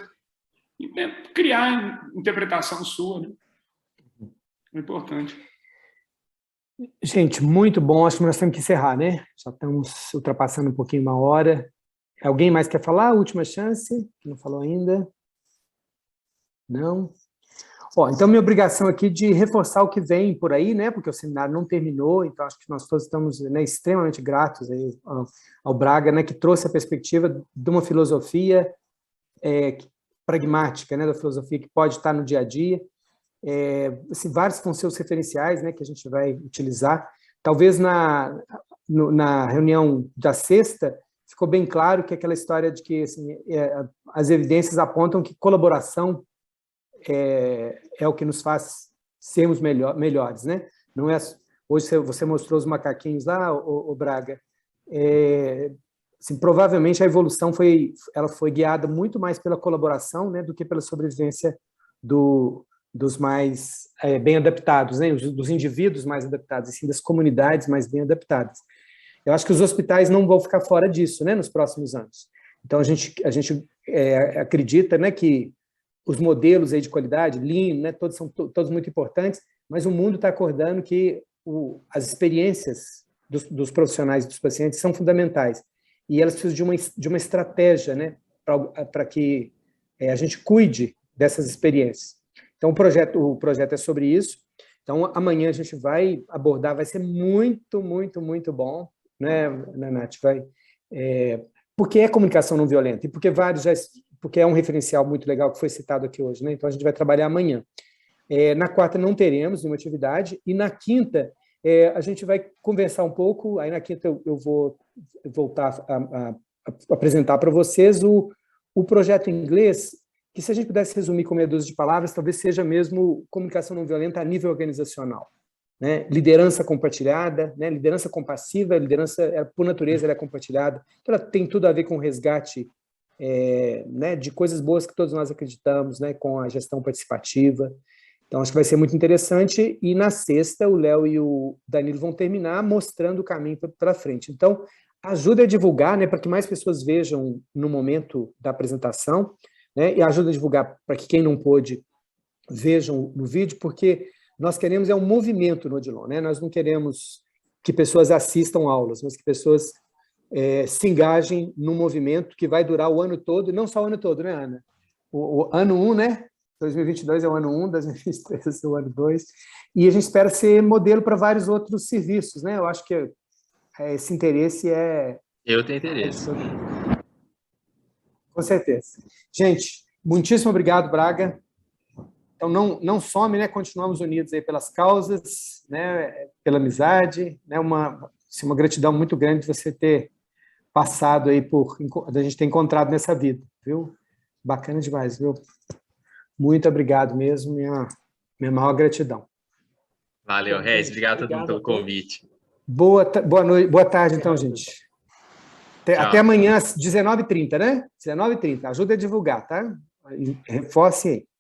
criar interpretação sua, né? É importante. Gente, muito bom. Acho que nós temos que encerrar, né? Já estamos ultrapassando um pouquinho uma hora. Alguém mais quer falar? Última chance? Que não falou ainda? Não? Então, minha obrigação aqui de reforçar o que vem por aí, né? Porque o seminário não terminou, então acho que nós todos estamos, né, extremamente gratos aí ao Braga, né, que trouxe a perspectiva de uma filosofia pragmática, né, da filosofia que pode estar no dia a dia. Assim, vários vão ser os referenciais, né, que a gente vai utilizar. Talvez na reunião da sexta ficou bem claro que aquela história de que assim, as evidências apontam que colaboração é o que nos faz sermos melhores, né? Não é, hoje você mostrou os macaquinhos lá, o Braga. Assim, provavelmente a evolução foi guiada muito mais pela colaboração, né, do que pela sobrevivência dos mais bem adaptados, né, dos indivíduos mais adaptados, assim, das comunidades mais bem adaptadas. Eu acho que os hospitais não vão ficar fora disso, né, nos próximos anos. Então, a gente acredita, né, que os modelos aí de qualidade, Lean, né, são todos muito importantes, mas o mundo está acordando que as experiências dos profissionais e dos pacientes são fundamentais, e elas precisam de uma estratégia, né, para que a gente cuide dessas experiências. Então, o projeto é sobre isso. Então, amanhã a gente vai abordar, vai ser muito, muito, muito bom, né, Nath? Porque é comunicação não violenta, e porque é um referencial muito legal que foi citado aqui hoje, né? Então, a gente vai trabalhar amanhã. Na quarta não teremos nenhuma atividade, e na quinta A gente vai conversar um pouco, aí na quinta eu vou voltar a apresentar para vocês o projeto em inglês, que se a gente pudesse resumir com meia dúzia de palavras, talvez seja mesmo comunicação não violenta a nível organizacional. Né? Liderança compartilhada, né? Liderança compassiva, liderança, por natureza, ela é compartilhada. Então, ela tem tudo a ver com o resgate né, de coisas boas que todos nós acreditamos, né, com a gestão participativa. Então, acho que vai ser muito interessante. E na sexta, o Léo e o Danilo vão terminar mostrando o caminho para frente. Então, ajuda a divulgar, né, para que mais pessoas vejam no momento da apresentação, né, e ajuda a divulgar para que quem não pôde vejam no vídeo, porque nós queremos um movimento no Odilon, né? Nós não queremos que pessoas assistam aulas, mas que pessoas se engajem num movimento que vai durar o ano todo, não só o ano todo, né, Ana? O ano 1, né? 2022 é o ano 1, 2023 é o ano 2, e a gente espera ser modelo para vários outros serviços, né? Eu acho que esse interesse Eu tenho interesse. Com certeza. Gente, muitíssimo obrigado, Braga. Então, não some, né? Continuamos unidos aí pelas causas, né? Pela amizade, né? Uma gratidão muito grande de você ter passado aí da gente ter encontrado nessa vida, viu? Bacana demais, viu? Muito obrigado mesmo, minha maior gratidão. Valeu, Regis. Obrigado a todo mundo pelo convite. Boa noite, boa tarde, então, gente. Até amanhã, às 19h30, né? 19h30. Ajuda a divulgar, tá? Reforce aí.